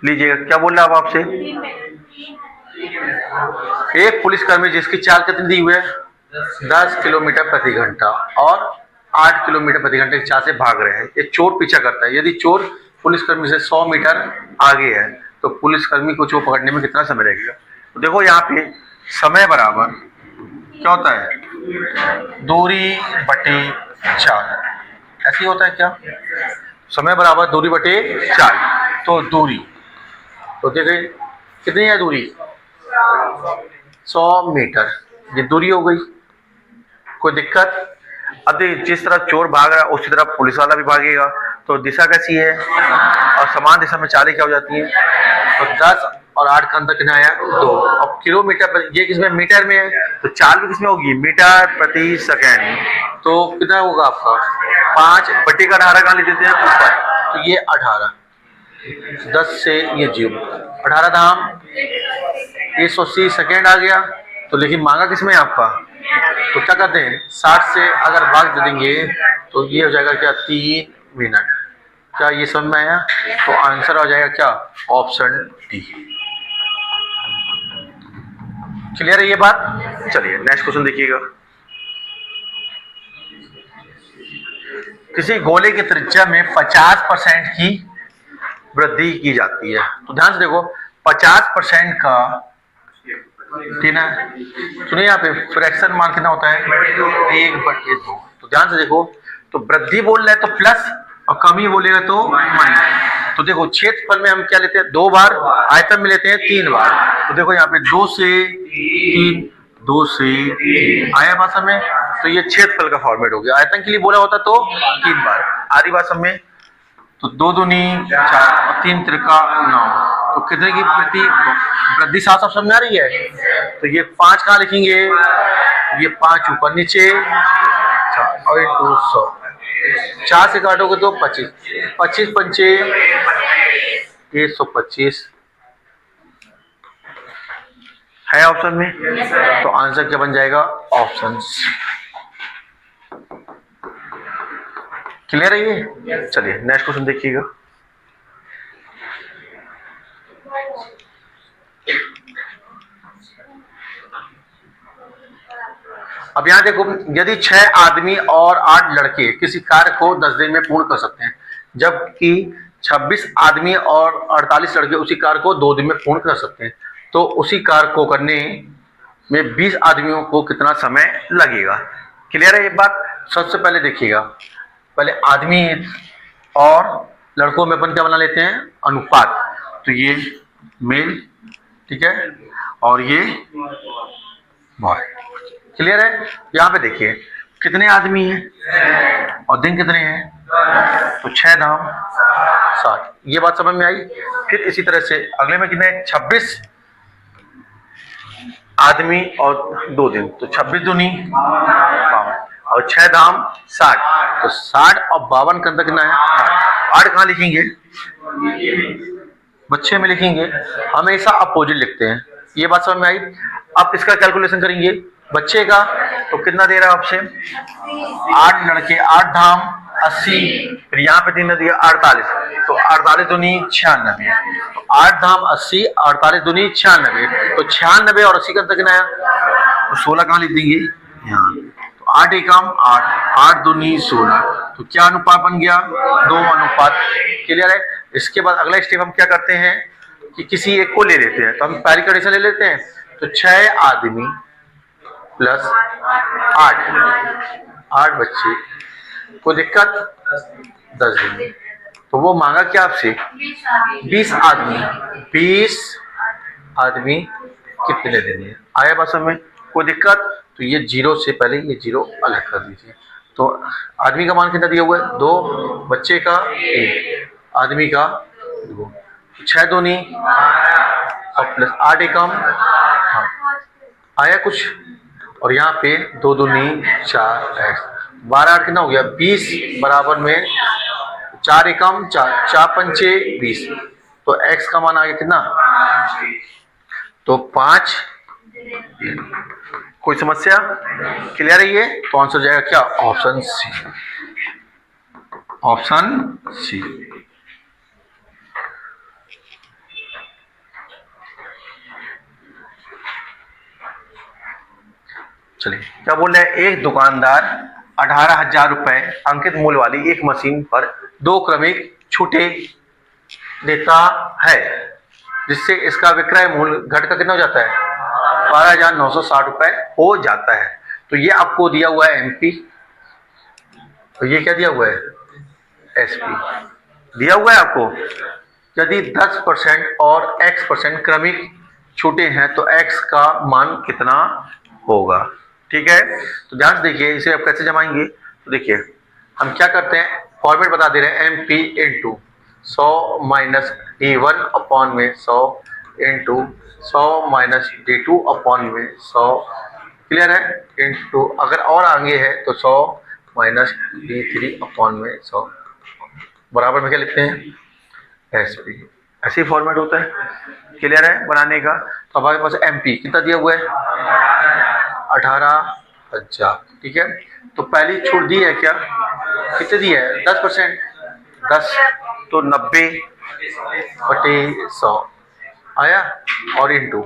Speaker 1: लीजिएगा, क्या बोल रहा है अब आपसे? एक पुलिसकर्मी जिसकी चाल कितनी दी हुई है? 10 किलोमीटर प्रति घंटा और 8 किलोमीटर प्रति घंटे की चाल से भाग रहे हैं। एक चोर पीछा करता है। यदि चोर पुलिसकर्मी से 100 मीटर आगे है तो पुलिसकर्मी को चोर पकड़ने में कितना समय लगेगा? तो देखो यहाँ पे समय बराबर क्या होता है? दूरी बटे चाल। ऐसे ही होता है क्या? समय बराबर दूरी बटे चाल। तो दूरी, तो देखिए कितनी है दूरी? 100 मीटर, ये दूरी हो गई। कोई दिक्कत? अब जिस तरह चोर भाग रहा है उसी तरह पुलिस वाला भी भागेगा, तो दिशा कैसी है? और समान दिशा में चालें क्या हो जाती है? तो 10 और 8 का अंतर कितना आया? 2। अब किलोमीटर पर, ये किसमें? मीटर में है, तो चाल भी किसमें होगी? मीटर प्रति सेकेंड। तो कितना होगा आपका? 5 बटे का 18 कहाँ ले देते हैं? ऊपर, तो ये 18, 10 से ये 0, 18 धाम 180 सेकेंड आ गया। तो लेकिन मांगा किसमें आपका? तो क्या करते हैं? 60 से अगर भाग दे देंगे तो ये हो जाएगा क्या? 3 मिनट। क्या ये समझ में आया? तो आंसर आ जाएगा क्या? Option D. क्लियर है ये बात? चलिए नेक्स्ट क्वेश्चन देखिएगा। किसी गोले की त्रिज्या में 50% की वृद्धि की जाती है। तो ध्यान से देखो, 50% का ठीक है, सुनिए यहाँ पे फ्रैक्शन मान कितना होता है? 1/2। तो ध्यान से देखो, तो वृद्धि बोल रहे हैं तो प्लस और कमी बोलेगा तो माइनस। तो देखो क्षेत्रफल में हम क्या लेते हैं? 2 बार, आयतन में लेते हैं 3 बार। तो देखो यहाँ पे 2 से 3, 2 से 3 आया भाषा में, तो ये क्षेत्रफल का फॉर्मेट हो गया। आयतन के लिए बोला होता तो 3 बार, आधी भाषा में तो 2 दूनी 4 और 3 त्रिका 9। तो कितने की वृद्धि साफ साफ समझ आ रही है? तो ये 5 कहाँ लिखेंगे? ये 5 ऊपर नीचे और 200, 4 से काटोगे तो 25, 25 पंचे 125 है ऑप्शन में। तो आंसर क्या बन जाएगा? ऑप्शन। क्लियर है ये? चलिए नेक्स्ट क्वेश्चन देखिएगा। अब यहां देखो, यदि 6 आदमी और 8 लड़के किसी कार्य को 10 दिन में पूर्ण कर सकते हैं, जबकि 26 आदमी और 48 लड़के उसी कार्य को 2 दिन में पूर्ण कर सकते हैं, तो उसी कार्य को करने में 20 आदमियों को कितना समय लगेगा? क्लियर है ये बात? सबसे पहले देखिएगा, पहले आदमी और लड़कों में अपन क्या बना लेते हैं? अनुपात। तो ये मेल, ठीक है, और ये बॉय। क्लियर है? यहाँ पे देखिए कितने आदमी हैं और दिन कितने हैं? तो 6 धाम 60। ये बात समझ में आई? फिर इसी तरह से अगले में कितने? 26 आदमी और 2 दिन, तो 26 दूनी 52 और 6 धाम 60। तो 60 और 52 के अंदर कितना है? 8 कहाँ लिखेंगे? बच्चे में लिखेंगे, हमेशा अपोजिट लिखते हैं। ये बात समझ में आई? अब इसका कैलकुलेशन करेंगे बच्चे का, तो कितना दे रहा है ऑप्शन? 8 लड़के 8 धाम 80, फिर यहाँ पे 3 दिया 48, तो 48 दूनी 96, तो 8 धाम 80, 48 दूनी 96, तो 96 और 80 का अंतर कितना आया? तो 16 कहाँ लिख देंगे? यहाँ। तो 8 एकम 8, 8 दूनी 16, तो क्या अनुपात बन गया, 2 अनुपात। क्लियर है। इसके बाद अगला स्टेप हम क्या करते हैं कि किसी एक को ले लेते हैं। तो हम पहली कंडीशन ले लेते हैं, तो 6 आदमी प्लस 8 बच्चे, कोई दिक्कत, 10 दिन। तो वो मांगा क्या आपसे, 20 आदमी। 20 आदमी कितने देने हैं, आया बात समझ में, कोई दिक्कत। तो ये 0 से पहले ये 0 अलग कर दीजिए। तो आदमी का मान कितना दिया हुआ है, 2, बच्चे का 1, आदमी का 2, 6 दूनी और प्लस 8 एकम, हाँ आया कुछ। और यहाँ पे 2 दूनी 4 एक्स, 12 8 कितना हो गया, 20 बराबर में 4 एकम 4, 4 पंचे 20। तो एक्स का मान आ गया कितना, तो 5। कोई समस्या, क्लियर है ये। तो आंसर हो जाएगा क्या, ऑप्शन सी, ऑप्शन सी। चलिए क्या बोल रहे हैं, एक दुकानदार 18,000 रुपए अंकित मूल्य वाली एक मशीन पर 2 क्रमिक छूटे देता है, जिससे इसका विक्रय मूल्य घटकर कितना हो जाता है, 12,960 रुपए हो जाता है। तो ये आपको दिया हुआ है एमपी, तो ये क्या दिया हुआ है, एसपी दिया हुआ है आपको। यदि 10% और x% क्रमिक छूटे हैं तो x का मान कितना होगा। ठीक है, तो ध्यान से देखिए इसे आप कैसे जमाएंगे। तो देखिए हम क्या करते हैं, फॉर्मेट बता दे रहे हैं, M P into 100 minus D1 upon में 100 इंटू 100 माइनस D2 अपॉन में 100, क्लियर है, इंटू अगर और आगे है तो 100 माइनस D3 अपॉन में 100 बराबर में क्या लिखते हैं, एस पी। ऐसे ही फॉर्मेट होता है, क्लियर है बनाने का। तो हमारे पास एम पी कितना दिया हुआ है, 18,000। ठीक है, तो पहली छूट दी है क्या, कितने दी है, 10%, 10 तो 90/100 आया, और इंटू।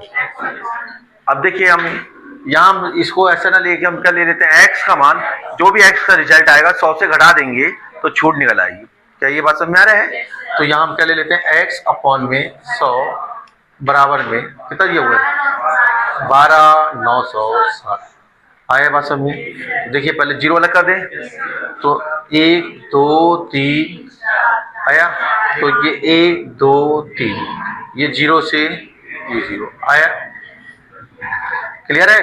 Speaker 1: अब देखिए हम यहाँ हम इसको ऐसा ना लेके हम क्या ले लेते हैं, एक्स का मान, जो भी एक्स का रिजल्ट आएगा 100 से घटा देंगे तो छूट निकल आएगी। क्या ये बात समझ में आ रहा है। तो यहाँ हम क्या ले लेते हैं, एक्स अपॉन में 100 बराबर में कितना दिया हुआ है, 12,960 आया बात समझ में। देखिए पहले 0 अलग कर दें, तो 1 2 3 आया, तो ये 1 2 3, ये 0 से ये 0 आया, क्लियर है।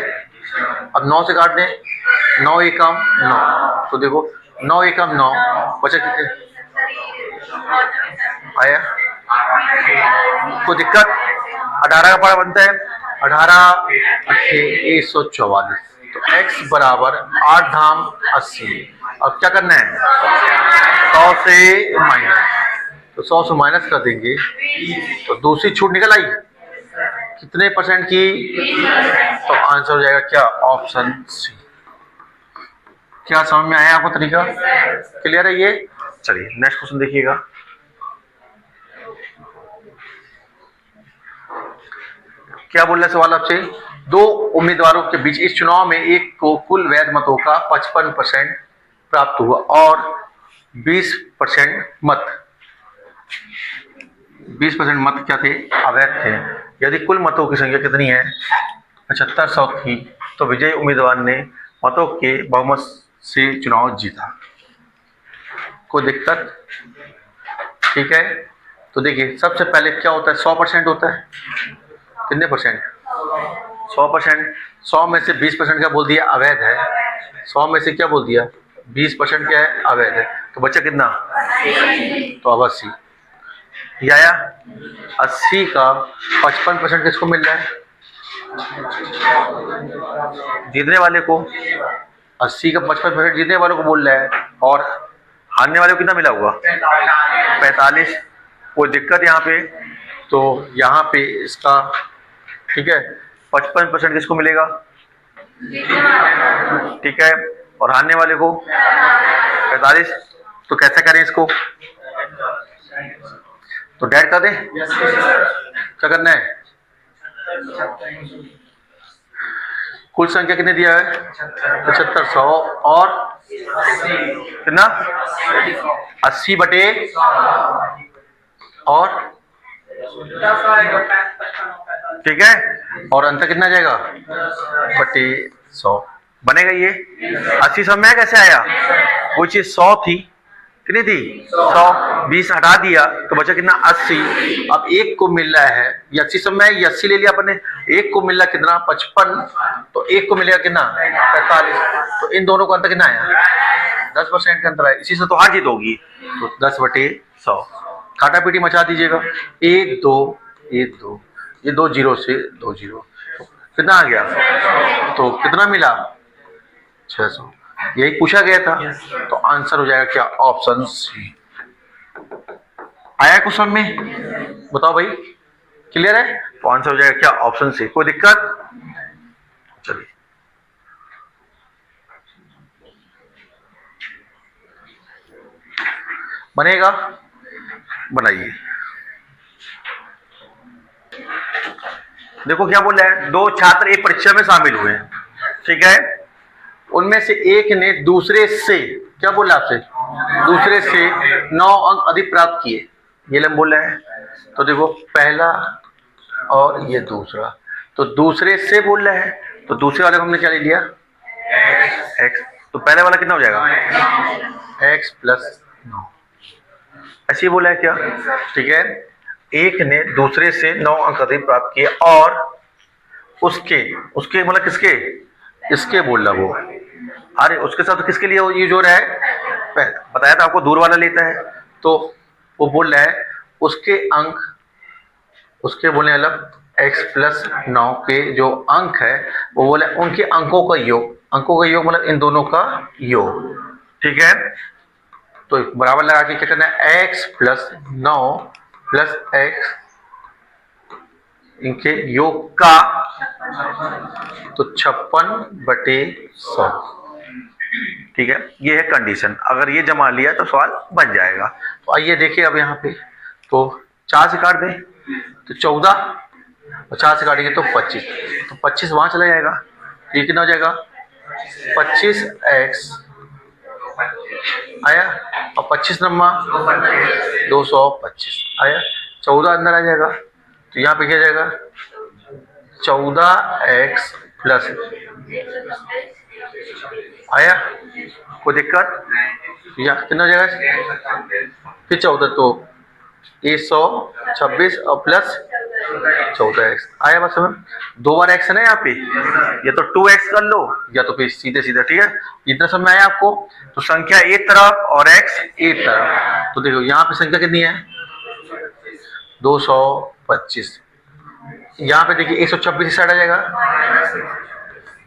Speaker 1: अब 9 से काट दें, 9 एकम 9, तो देखो 9 एकम 9 बचा कितने आया, कोई दिक्कत। 18 का पारा बनता है 18 144, तो x बराबर 8 धाम 80। अब क्या करना है, 100 से माइनस, तो 100 से माइनस कर देंगे तो दूसरी छूट निकल आई कितने % की, तो आंसर हो जाएगा क्या, ऑप्शन सी। क्या समझ में आया आपको तरीका, क्लियर है ये। चलिए नेक्स्ट क्वेश्चन देखिएगा। क्या बोल रहा है सवाल आपसे, 2 उम्मीदवारों के बीच इस चुनाव में एक को कुल वैध मतों का 55% प्राप्त हुआ और 20% मत 20% मत क्या थे, अवैध थे। यदि कुल मतों की संख्या कितनी है, 7500 थी, तो विजयी उम्मीदवार ने मतों के बहुमत से चुनाव जीता। कोई दिक्कत, ठीक है। तो देखिए सबसे पहले क्या होता है, 100% होता है, कितने %, 100%। 100 में से 20% क्या बोल दिया, अवैध है। 100 में से क्या बोल दिया, 20% क्या है, अवैध है। तो बचा कितना, तो अब 80 ये आया। 80 का 55% किसको मिल रहा है, जीतने वाले को। 80 का 55% जीतने वालों को बोल रहा है, और हारने वाले को कितना मिला हुआ, 45। कोई दिक्कत यहाँ पे, तो यहाँ पे इसका ठीक है 55% किसको मिलेगा, ठीक है, और हारने वाले को 45। तो कैसे करें इसको, तो डैड कर दें, क्या करना है, कुल संख्या कितने दिया है, 7500 और कितना 80/, और ठीक है, और अंतर कितना जाएगा 10/100 बनेगा ये। 80 समय कैसे आया, वो चीज 100 थी, कितनी थी 100, 20 हटा दिया तो बचा कितना 80। अब एक को मिल रहा है ये 80 समय, ये 80 ले लिया अपने, एक को मिल रहा कितना 55, तो एक को मिलेगा कितना 45, तो इन दोनों का अंतर कितना आया 10% का अंतर है। इसी से तो हार जीत होगी, तो 10/100 काटा पीटी मचा दीजिएगा, 1 2 1 2, ये 2 0 से 2 0, तो कितना आ गया, तो कितना मिला 600, यही पूछा गया था। तो आंसर हो जाएगा क्या, ऑप्शन सी। आया क्वेश्चन में, बताओ भाई, क्लियर है, तो आंसर हो जाएगा क्या, ऑप्शन सी। कोई दिक्कत, चलिए बनेगा, बनाइए। देखो क्या बोल रहा है, दो छात्र एक परीक्षा में शामिल हुए हैं, ठीक है, उनमें से एक ने दूसरे से, क्या बोल रहा है आपसे, दूसरे से 9 अंक अधिक प्राप्त किए, ये लम बोल रहा है। तो देखो पहला और ये दूसरा, तो दूसरे से बोल रहा है, तो दूसरे वाले को हमने क्या ले लिया x, तो पहले वाला कितना हो जाएगा x + 9, ऐसे ही बोला है क्या, ठीक है। एक ने दूसरे से 9 अंक अधिक प्राप्त किए और उसके उसके मतलब किसके, इसके बोल रहा वो, अरे उसके साथ तो किसके लिए ये जो रहा है, बताया था आपको दूर वाला लेता है, तो वो बोल रहा है उसके अंक, उसके बोलने अलग x + 9 के जो अंक है वो बोले उनके अंकों का योग, अंकों का योग मतलब इन दोनों का योग, ठीक है। तो बराबर लगा के क्या करना है, x + 9 + x इनके योग का, तो 56/100, ठीक है। ये है कंडीशन, अगर ये जमा लिया तो सवाल बन जाएगा। तो आइए देखिए अब यहाँ पे, तो 4 से काट दें तो 14, और 4 से काटेंगे तो 25, तो 25 वहां चला जाएगा, ये कितना हो जाएगा 25x आया, और 25 नम्मा 225 आया, 14 अंदर आ जाएगा, तो यहाँ पे क्या जाएगा 14x + आया, कोई दिक्कत, या कितना हो जाएगा फिर 14, तो 126 और प्लस 14x आया, बस समझ, 2 बार x है ना यहाँ पे, या तो 2x कर लो या तो फिर सीधे सीधे, ठीक है। इतना समझ में आया आपको, तो संख्या एक तरफ और x एक तरफ, तो देखो यहाँ पे संख्या कितनी है 225, यहाँ पे देखिए 126 इस साइड आ जाएगा,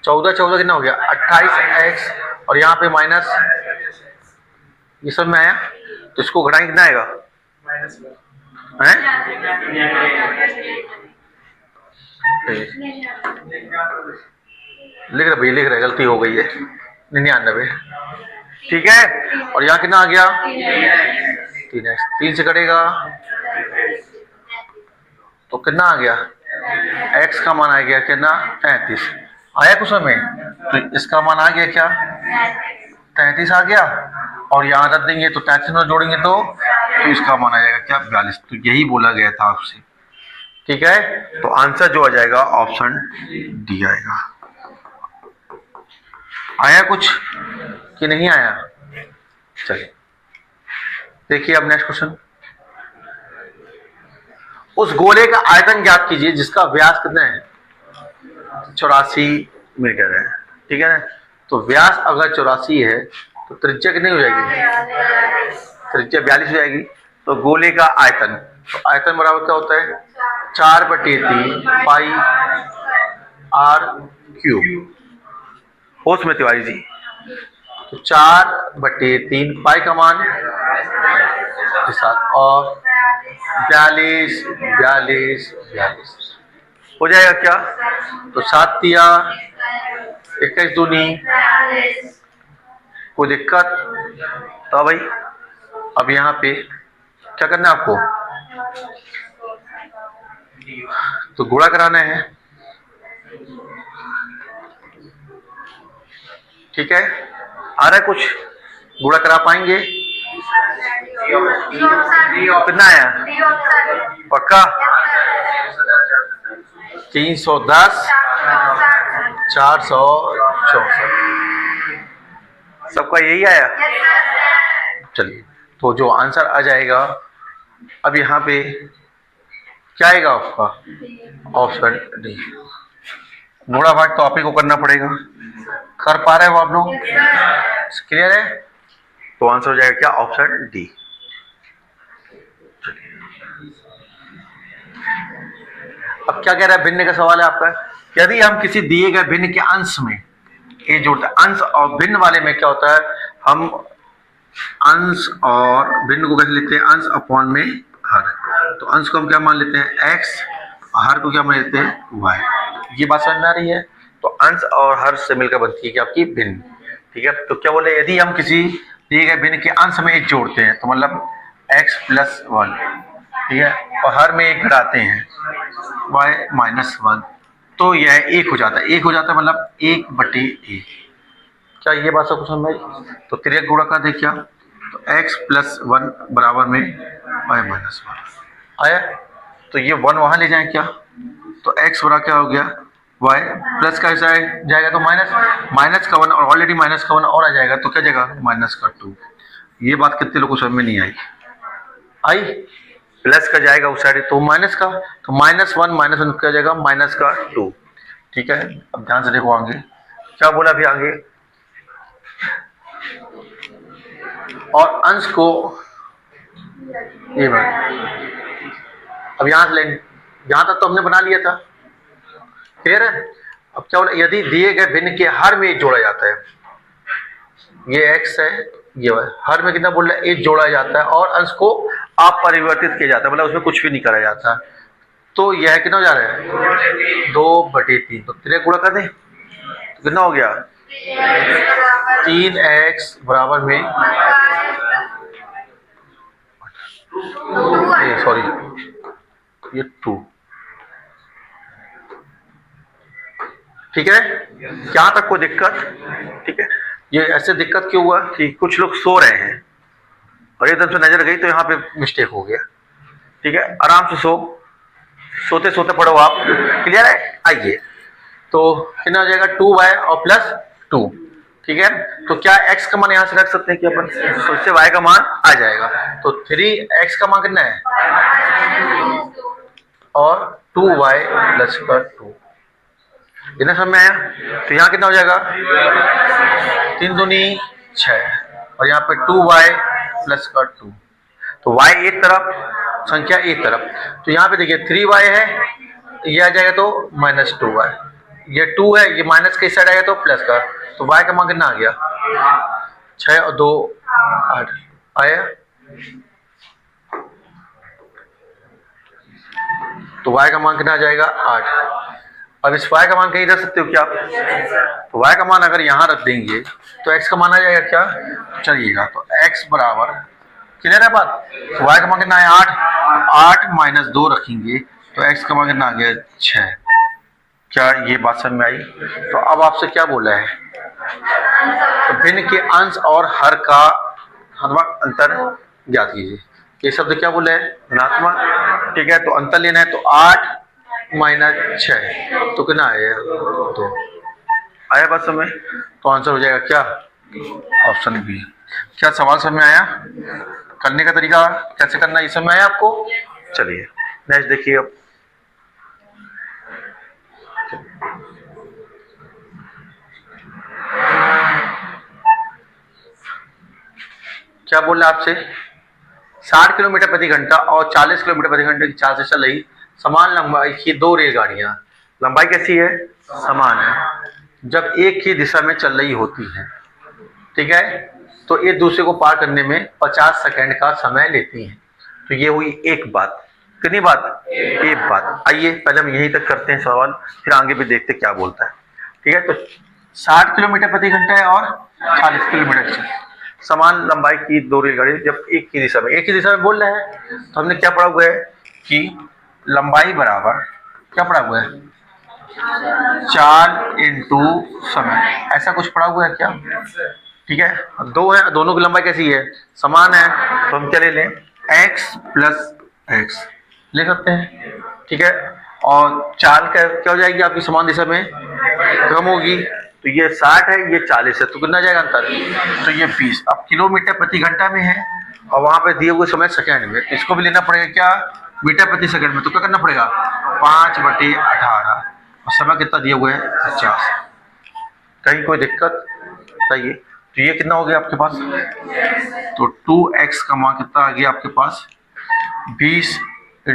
Speaker 1: 14 14 कितना हो गया 28x, और यहाँ पे माइनस, ये सब में आया, तो इसको घटाएंगे कितना आएगा हैं, लिख रहे गलती हो गई है 99, ठीक है। और यहाँ कितना आ गया 3x, 3 से कटेगा तो कितना आ गया, x का मान आ गया कितना 33 आया कुछ में, तो इसका मान आ गया क्या 33 आ गया, और यहाँ रख देंगे तो 33 में जोड़ेंगे तो इसका मान आ जाएगा क्या 42, तो यही बोला गया था आपसे, ठीक है। तो आंसर जो आ जाएगा ऑप्शन डी आएगा। आया कुछ कि नहीं आया, चलिए देखिए अब नेक्स्ट क्वेश्चन, उस गोले का आयतन ज्ञात कीजिए जिसका व्यास कितना है 84 मीटर है, ठीक है ना। तो व्यास अगर 84 है तो त्रिज्या कितनी हो जाएगी, त्रिज्या 42 हो जाएगी। तो गोले का आयतन, तो आयतन बराबर क्या होता है 4/3 पाई r³, होश में तिवारी जी, तो 4/3 पाई का मान 7 और 42 42 42 हो जाएगा क्या, तो 7 तिया 21 दूनी, कोई दिक्कत, तो भाई अब यहाँ पे क्या करना है आपको, तो गुणा कराना है, ठीक है। आ रहा है कुछ? गुणा करा पाएंगे? कितना आया? पक्का? 310 464 सबका यही आया? चलिए, तो जो आंसर आ जाएगा अब यहाँ पे क्या आएगा आपका? Option D. गुणा भाग तो आप ही को करना पड़ेगा। कर पा रहे हो आप लोग? क्लियर है? तो आंसर हो जाएगा क्या? Option D. अब क्या कह रहा है? भिन्न का सवाल है आपका। यदि हम किसी दिए गए भिन्न के अंश में ये जोड़ता है, अंश और भिन्न वाले में क्या होता है, हम अंश और भिन्न को कैसे लिखते हैं? अंश अपॉन में हर। तो अंश को हम क्या मान लेते हैं? x, हर को क्या मान लेते हैं? y। ये बात समझ में आ रही है? तो अंश और हर से मिलकर बनती है कि आपकी भिन्न। ठीक है, तो क्या बोले? यदि हम किसी दिए गए भिन्न के अंश में एक जोड़ते हैं तो मतलब x + 1, ठीक है, और हर में एक घटाते हैं y - 1, तो यह एक हो जाता है। एक हो जाता है मतलब 1/1। क्या ये बात सबको समझ में आई? तो तिर्यक गुणा कर दे क्या? तो x + 1 बराबर में y - 1 आया। तो ये 1 वहां ले जाए क्या? तो x बराबर क्या हो गया? y प्लस का ऐसा जाएगा तो माइनस का 1, और ऑलरेडी माइनस का 1 और आ जाएगा तो क्या जाएगा? -2। ये बात कितने लोगों को समझ में नहीं आई? आई? प्लस का जाएगा उस साइड तो माइनस का, तो -1 क्या जाएगा? -2। ठीक है, अब ध्यान से देखो आगे क्या बोला। अभी आगे और अंश को ये अब यहां से यहां तक तो हमने बना लिया था। क्लियर है? अब क्या बोला? यदि दिए गए भिन्न के हर में एक जोड़ा जाता है, ये x है, ये y, हर में कितना बोल रहा है? एक जोड़ा जाता है और अंश को अपरिवर्तित किया जाता है, मतलब उसमें कुछ भी नहीं करा जाता। तो यह कितना हो जा रहा है? 2/3। तो तिर्यक गुणा कर दें तो कितना हो गया? 3x बराबर में सॉरी ये 2। ठीक है, क्या तक कोई दिक्कत? ठीक है, ये ऐसे दिक्कत क्यों हुआ कि कुछ लोग सो रहे हैं और एकदम से नजर गई तो यहाँ पे मिस्टेक हो गया। ठीक है, आराम से सोते सोते पढ़ो आप। क्लियर है? आइए, तो कितना हो जाएगा? 2y और +2। ठीक है, तो क्या x का मान यहाँ से रख सकते हैं कि अपन, तो इससे y का मान आ जाएगा। तो 3x का मान कितना है? और 2y + 2। इतना समझ में आया? तो यहाँ कितना हो जाएगा? 3 दूनी 6 और यहाँ पे 2y + 2। तो y एक तरफ, संख्या एक तरफ। तो यहाँ पे देखिए 3y है, ये आ जाएगा तो -2y। ये 2 है, ये माइनस के साइड आएगा तो प्लस का। तो y का मान कितना आ गया? 6 और 2 8 आया। तो y का मान कितना आ जाएगा? 8। अब इस y का मान कहीं रख सकते हो क्या आप? तो y का मान अगर यहाँ रख देंगे तो x का मान आ जाएगा क्या? चलिएगा, तो x बराबर, क्लियर है बात? तो y का मान कितना है? 8 - 2 रखेंगे तो x का मान कितना आ गया? 6। क्या ये बात समझ में आई? तो अब आपसे क्या बोला है? तो भिन्न के अंश और हर का अंतर ज्ञात कीजिए। ये शब्द क्या बोला है? धनात्मक। ठीक है, तो अंतर लेना है तो 8 - 6 तो कितना आया? 2 आया। बात समझ? तो आंसर हो जाएगा क्या? Option B. क्या सवाल समझ में आया? करने का तरीका कैसे करना ये समझ में आया आपको? चलिए नेक्स्ट देखिए। अब क्या बोल रहा है आपसे? 60 किलोमीटर प्रति घंटा और 40 किलोमीटर प्रति घंटे की चाल से चल रही समान लंबाई की 2 रेलगाड़ियां, लंबाई कैसी है? समान है, जब एक ही दिशा में चल रही होती है, ठीक है, तो एक दूसरे को पार करने में 50 सेकंड का समय लेती हैं। तो ये हुई एक बात। कितनी बात? एक बात। आइए पहले हम यहीं तक करते हैं सवाल, फिर आगे भी देखते क्या बोलता है। ठीक है, तो 60 किलोमीटर प्रति घंटा है और 40 किलोमीटर, समान लंबाई की 2 रेलगाड़ी जब एक ही दिशा में बोल रहा है, तो हमने क्या पढ़ा हुआ है कि लंबाई बराबर क्या पढ़ा हुआ है? 4 × समय, ऐसा कुछ पढ़ा हुआ है क्या? ठीक है, दो है, दोनों की लंबाई कैसी है, समान है, तो हम क्या ले लें, x प्लस एक्स ले सकते हैं, ठीक है। और चाल क्या हो जाएगी आपकी समान दिशा में, कम होगी, तो ये 60 है, ये 40 है, तो कितना जाएगा अंतर, तो ये 20। अब किलोमीटर प्रति घंटा में है और वहां पे दिए हुए समय सेकंड में, तो इसको भी लेना पड़ेगा क्या, मीटर प्रति सेकंड में, तो क्या करना पड़ेगा 5/18 और समय कितना दिए हुए हैं 50। कहीं कोई दिक्कत बताइए, तो ये कितना हो गया आपके पास, तो 2x का मान कितना आ गया आपके पास, 20 ×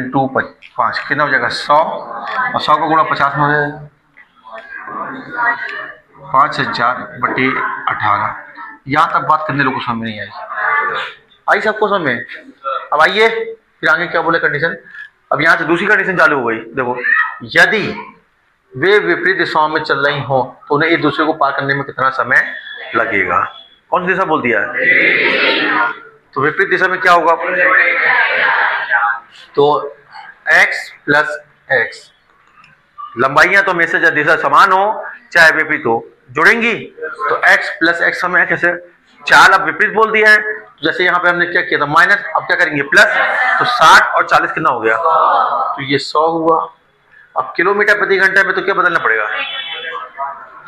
Speaker 1: 5 कितना हो जाएगा 100 और 100 का गुणा 50 में हो जाएगा 5000/18। यहाँ तक बात करने लोगों को समझ नहीं आई सबको समझ में। अब आइए फिर आगे क्या बोले कंडीशन, अब यहाँ से दूसरी कंडीशन चालू हो गई। देखो, यदि वे विपरीत दिशाओं में चल रही हो तो उन्हें एक दूसरे को पार करने में कितना समय लगेगा, कौन सी दिशा बोल दिया है, तो विपरीत दिशा में क्या होगा, तो x प्लस एक्स, लंबाइयां तो हमेशा जब दिशा समान हो चाहे विपरीत हो जुड़ेंगी, तो x प्लस एक्स समय कैसे, चाल अब विपरीत बोल दिया है, तो जैसे यहाँ पे हमने क्या किया था माइनस, अब क्या करेंगे प्लस, तो 60 और 40 कितना हो गया, तो ये 100 हुआ। अब किलोमीटर प्रति घंटे में तो क्या बदलना पड़ेगा,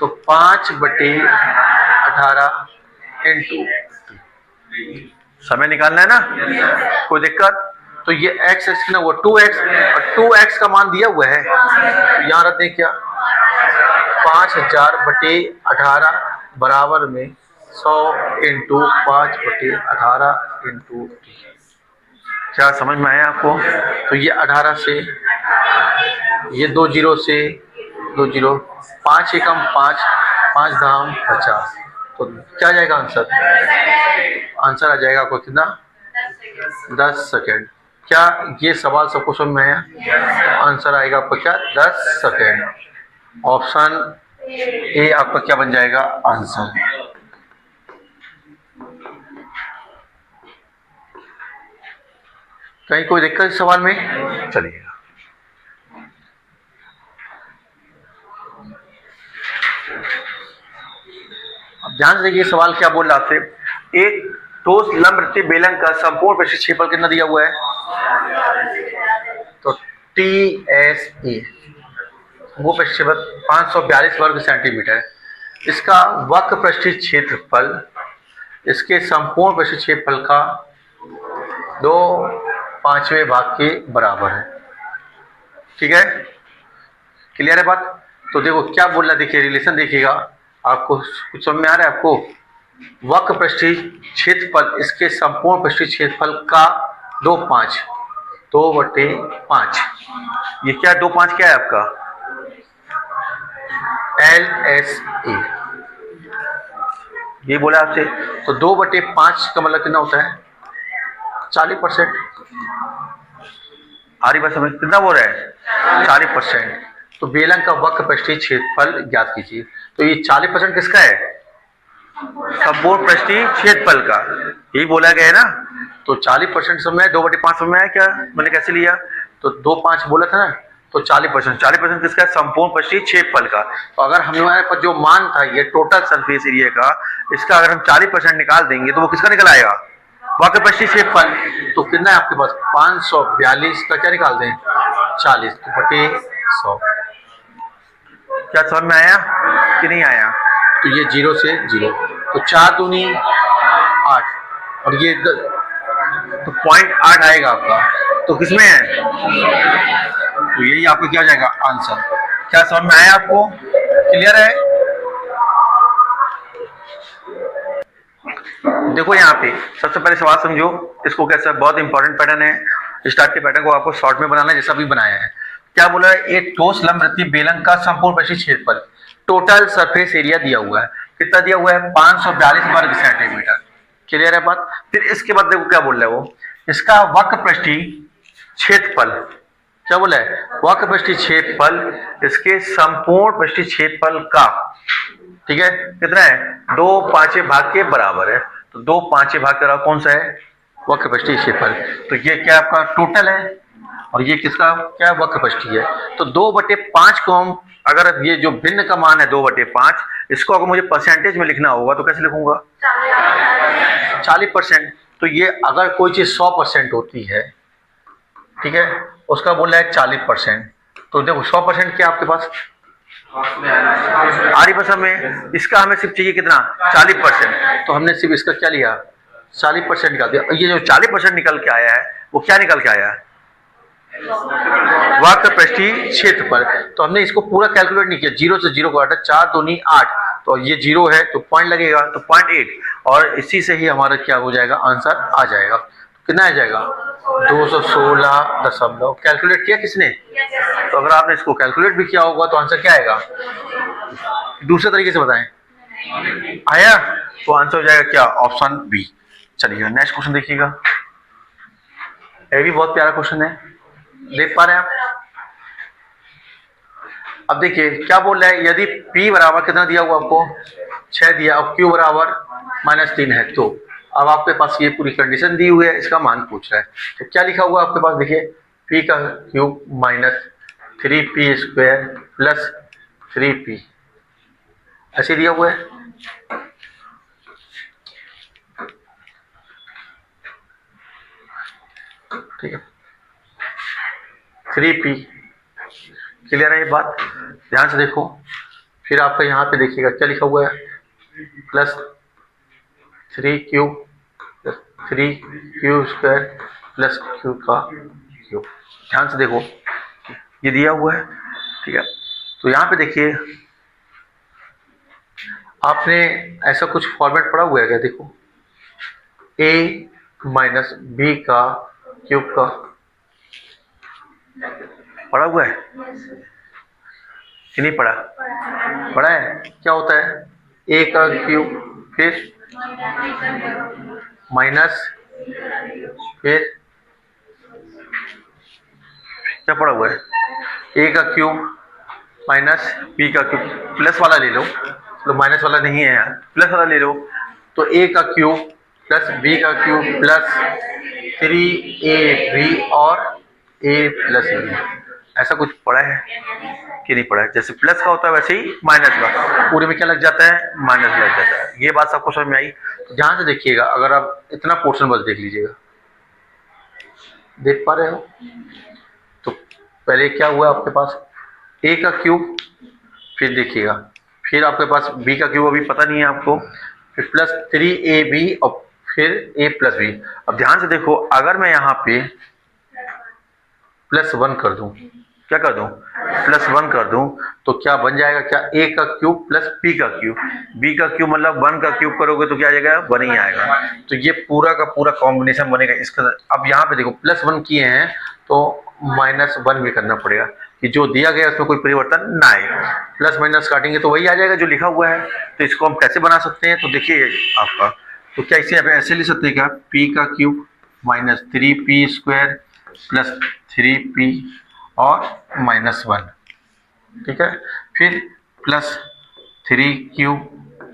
Speaker 1: तो 5/18 × समय निकालना है ना, कोई दिक्कत, तो ये x कितना हुआ 2x और 2x का मान दिया हुआ है, तो यहाँ रखते हैं क्या 5000/18 बराबर में 100 × 5/18 × क्या समझ में आया आपको, तो ये 18 से ये 2 0 से 2 0, 5 एकम 5, 5 धाम 50, तो क्या जाएगा आंसर, आंसर आ जाएगा आपको कितना 10 सेकेंड। क्या ये सवाल सबको समझ में आया, आंसर आएगा आपका क्या 10 सेकेंड। ऑप्शन ए आपका क्या बन जाएगा आंसर। कहीं कोई दिक्कत इस सवाल में, चलिए अब ध्यान से देखिए सवाल क्या बोल रहा था, एक ठोस लंबवृत्तीय बेलन का संपूर्ण पृष्ठीय क्षेत्रफल कितना दिया हुआ है, तो TSE वो पृष्ठफल 542 वर्ग सेंटीमीटर, इसका वक्र पृष्ठीय क्षेत्रफल इसके संपूर्ण पृष्ठीय क्षेत्रफल का 2/5 भाग के बराबर है, ठीक है, क्लियर है बात। तो देखो क्या बोल रहा है, देखिए रिलेशन देखिएगा, आपको कुछ समझ में आ रहा है आपको, वक्र पृष्ठीय क्षेत्रफल इसके संपूर्ण पृष्ठीय क्षेत्रफल का 2/5 ये क्या 2/5 क्या है आपका LSA, ये बोला आपसे, तो 2/5 का मतलब कितना होता है 40%, आ रही बात समझ, कितना बोल रहा है 40%। तो बेलन का वक्र पृष्ठीय क्षेत्रफल ज्ञात कीजिए, तो ये 40% किसका है, संपूर्ण पृष्ठीय क्षेत्रफल का, यही बोला गया है ना, तो 40% समय 2/5 समय है क्या, मैंने कैसे लिया, तो 2/5 बोला था ना, तो 40% किसका है, संपूर्ण पृष्ठीय क्षेत्रफल का। तो अगर हमारे पास जो मान था ये टोटल सरफेस एरिया का, इसका अगर हम 40% निकाल देंगे तो वो किसका निकल आएगा, वक्र पृष्ठीय क्षेत्रफल, तो कितना है आपके पास 542 का क्या निकाल दें 40 बटे 100। क्या समझ में आया कि नहीं आया, तो ये 0 से 0, तो 4 दूनी 8 और ये तो 0.8 आएगा आपका, तो किसमें है, तो यही आपको क्या हो जाएगा आंसर। क्या समझ में आया आपको, क्लियर है। देखो यहाँ पे सबसे पहले सवाल समझो इसको, कैसा बहुत इंपॉर्टेंट पैटर्न है, स्टार्ट के पैटर्न को आपको शॉर्ट में बनाना है जैसा भी बनाया है। क्या बोला है, एक ठोस लंबवृत्तीय बेलन का संपूर्ण पृष्ठीय क्षेत्रफल टोटल सरफेस एरिया दिया हुआ है, कितना दिया हुआ है 542 वर्ग सेंटीमीटर, क्लियर है बात। फिर इसके बाद देखो क्या बोल रहा है वो, इसका वक्र पृष्ठीय क्षेत्रफल, क्या बोला है वक्र पृष्ठीय क्षेत्रफल इसके संपूर्ण पृष्ठीय क्षेत्रफल का, ठीक है, कितना है 2/5 भाग के बराबर है, तो 2/5 भाग के बराबर कौन सा है वक्र पृष्ठीय क्षेत्रफल, तो ये क्या आपका टोटल है और ये किसका क्या वक्र पृष्ठीय है। तो 2/5 को हम अगर ये जो भिन्न का मान है 2/5, इसको अगर मुझे परसेंटेज में लिखना होगा तो कैसे लिखूंगा, 40%, तो ये अगर कोई चीज़ 100% होती है, ठीक है, उसका बोल रहा है 40%, तो देखो 100% क्या आपके पास आ रही बस हमें, इसका हमें सिर्फ चाहिए कितना 40%, तो हमने सिर्फ इसका क्या लिया 40% निकाल दिया। ये जो 40% निकल के आया है वो क्या निकल के आया है, वक्र पृष्ठीय क्षेत्रफल। तो हमने इसको पूरा कैलकुलेट नहीं किया, 0 से 0 को घटा, 4 दूनी 8, तो ये 0 है तो पॉइंट लगेगा, तो 0.8, और इसी से ही हमारा क्या हो जाएगा, आंसर आ जाएगा। कितना आ जाएगा 216 कैलकुलेट किया किसने, तो अगर आपने इसको कैलकुलेट भी किया होगा तो आंसर क्या आएगा, दूसरे तरीके से बताएं, आया, तो आंसर हो जाएगा क्या, ऑप्शन बी। चलिए नेक्स्ट क्वेश्चन देखिएगा, ये भी बहुत प्यारा क्वेश्चन है, देख पा रहे हैं आप। अब देखिए क्या बोल रहा है, यदि P बराबर कितना दिया हुआ आपको 6 दिया, और Q बराबर -3 है, तो अब आपके पास ये पूरी कंडीशन दी हुई है, इसका मान पूछ रहा है। तो क्या लिखा हुआ आपके पास, देखिए P का क्यूब -3P² प्लस 3P, ऐसे दिया हुआ है। ठीक है, 3P, क्लियर है ये बात, ध्यान से देखो। फिर आपका यहाँ पे देखिएगा क्या लिखा हुआ है, plus 3Q plus 3Q² plus Q का क्यूब, ध्यान से देखो ये दिया हुआ है, ठीक है। तो यहाँ पे देखिए आपने ऐसा कुछ फॉर्मेट पढ़ा हुआ है क्या, देखो A माइनस B का क्यूब का पढ़ा हुआ है कि नहीं पढ़ा, पढ़ा है। क्या होता है, A का क्यूब, फिर माइनस, फिर क्या पढ़ा हुआ है, A का क्यूब माइनस B का क्यूब, प्लस वाला ले लो, तो माइनस वाला नहीं है यार, प्लस वाला ले लो, तो A का क्यूब प्लस B का क्यूब प्लस 3AB और A प्लस B, ऐसा कुछ पढ़ा है कि नहीं पढ़ा है। जैसे प्लस का होता है वैसे ही माइनस का, पूरे में क्या लग जाता है, माइनस लग जाता है। ये बात सबको समझ में आई, तो ध्यान से देखिएगा, अगर आप इतना पोर्शन बस देख लीजिएगा, देख पा रहे हो, तो पहले क्या हुआ आपके पास A का क्यूब, फिर देखिएगा, फिर आपके पास B का क्यूब अभी पता नहीं है आपको, फिर प्लस 3AB और फिर A प्लस B। अब ध्यान से देखो, अगर मैं यहाँ पे +1 कर दूं, क्या कर दूं, +1 कर दूं, तो क्या बन जाएगा, क्या A का क्यूब प्लस B का क्यूब, B का क्यूब मतलब 1 का क्यूब करोगे तो क्या आ जाएगा, 1 ही आएगा। तो ये पूरा का पूरा कॉम्बिनेशन बनेगा इसका। अब यहाँ पे देखो +1 किए हैं तो -1 भी करना पड़ेगा, कि जो दिया गया उसमें कोई परिवर्तन ना आए, प्लस माइनस काटेंगे तो वही आ जाएगा जो लिखा हुआ है। तो इसको हम कैसे बना सकते हैं, तो देखिए आपका, तो क्या इसे ऐसे लिख सकते हैं क्या, P का cube minus 3P² plus 3P और -1, ठीक है, फिर plus 3Q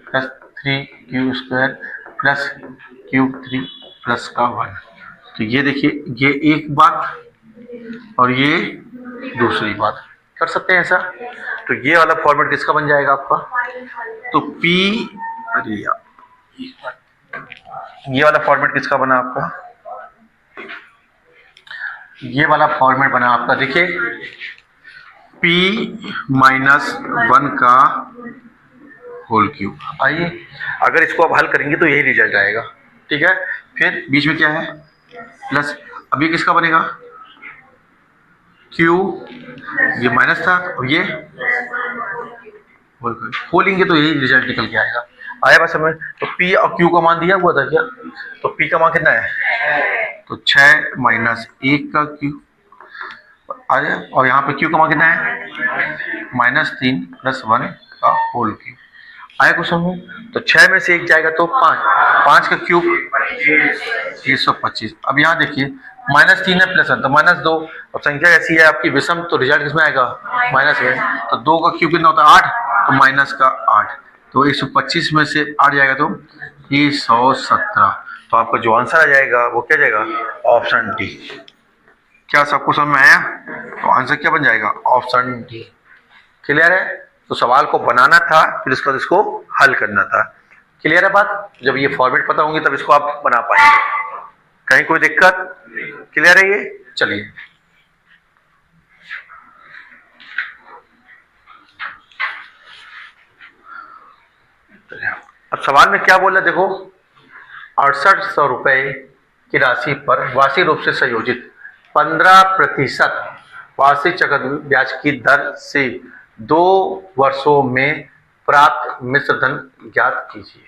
Speaker 1: plus 3Q² plus Q3 plus का 1। तो ये देखिए, ये एक बात और ये दूसरी बात, कर सकते हैं ऐसा। तो ये वाला फॉर्मेट किसका बन जाएगा आपका, तो P, अरे यार ये वाला फॉर्मेट किसका बना आपका, ये वाला फॉर्मेट बना आपका, देखिए P-1 का होल क्यूब। आइए अगर इसको आप हल करेंगे तो यही रिजल्ट आएगा, ठीक है। फिर बीच में क्या है, प्लस, अभी किसका बनेगा, Q, ये माइनस था और ये खोलेंगे तो यही रिजल्ट निकल के आएगा। आया बस हमें, तो P और Q का मान दिया हुआ था क्या, तो P का मान कितना है, तो 6 माइनस 1 का क्यूब आ गया, और यहाँ पे Q का मान कितना है, -3 प्लस 1 का होल क्यूब। आया कुछ समझ में, तो 6 में से 1 जाएगा तो 5 का क्यूब 125। अब यहाँ देखिए -3 है प्लस 1 तो -2, अब संख्या ऐसी है आपकी विषम, तो रिजल्ट किसमें आएगा, माइनस में। तो 2 का क्यूब कितना होता है, 8, तो माइनस का 8, तो 125 में से 8 जाएगा तो 117। तो आपका जो आंसर आ जाएगा वो क्या जाएगा, ऑप्शन डी। क्या सबको समझ में आया, तो आंसर क्या बन जाएगा, ऑप्शन डी। क्लियर है, तो सवाल को बनाना था, फिर इसको हल करना था। क्लियर है बात? जब ये फॉर्मेट पता होंगे तब इसको आप बना पाएंगे। कहीं कोई दिक्कत? क्लियर है ये? चलिए अब सवाल में क्या बोला देखो, 6800 रुपए की राशि पर वार्षिक रूप से संयोजित 15% वार्षिक चक्रवृद्धि ब्याज की दर से 2 वर्षों में प्राप्त मिश्र धन ज्ञात कीजिए।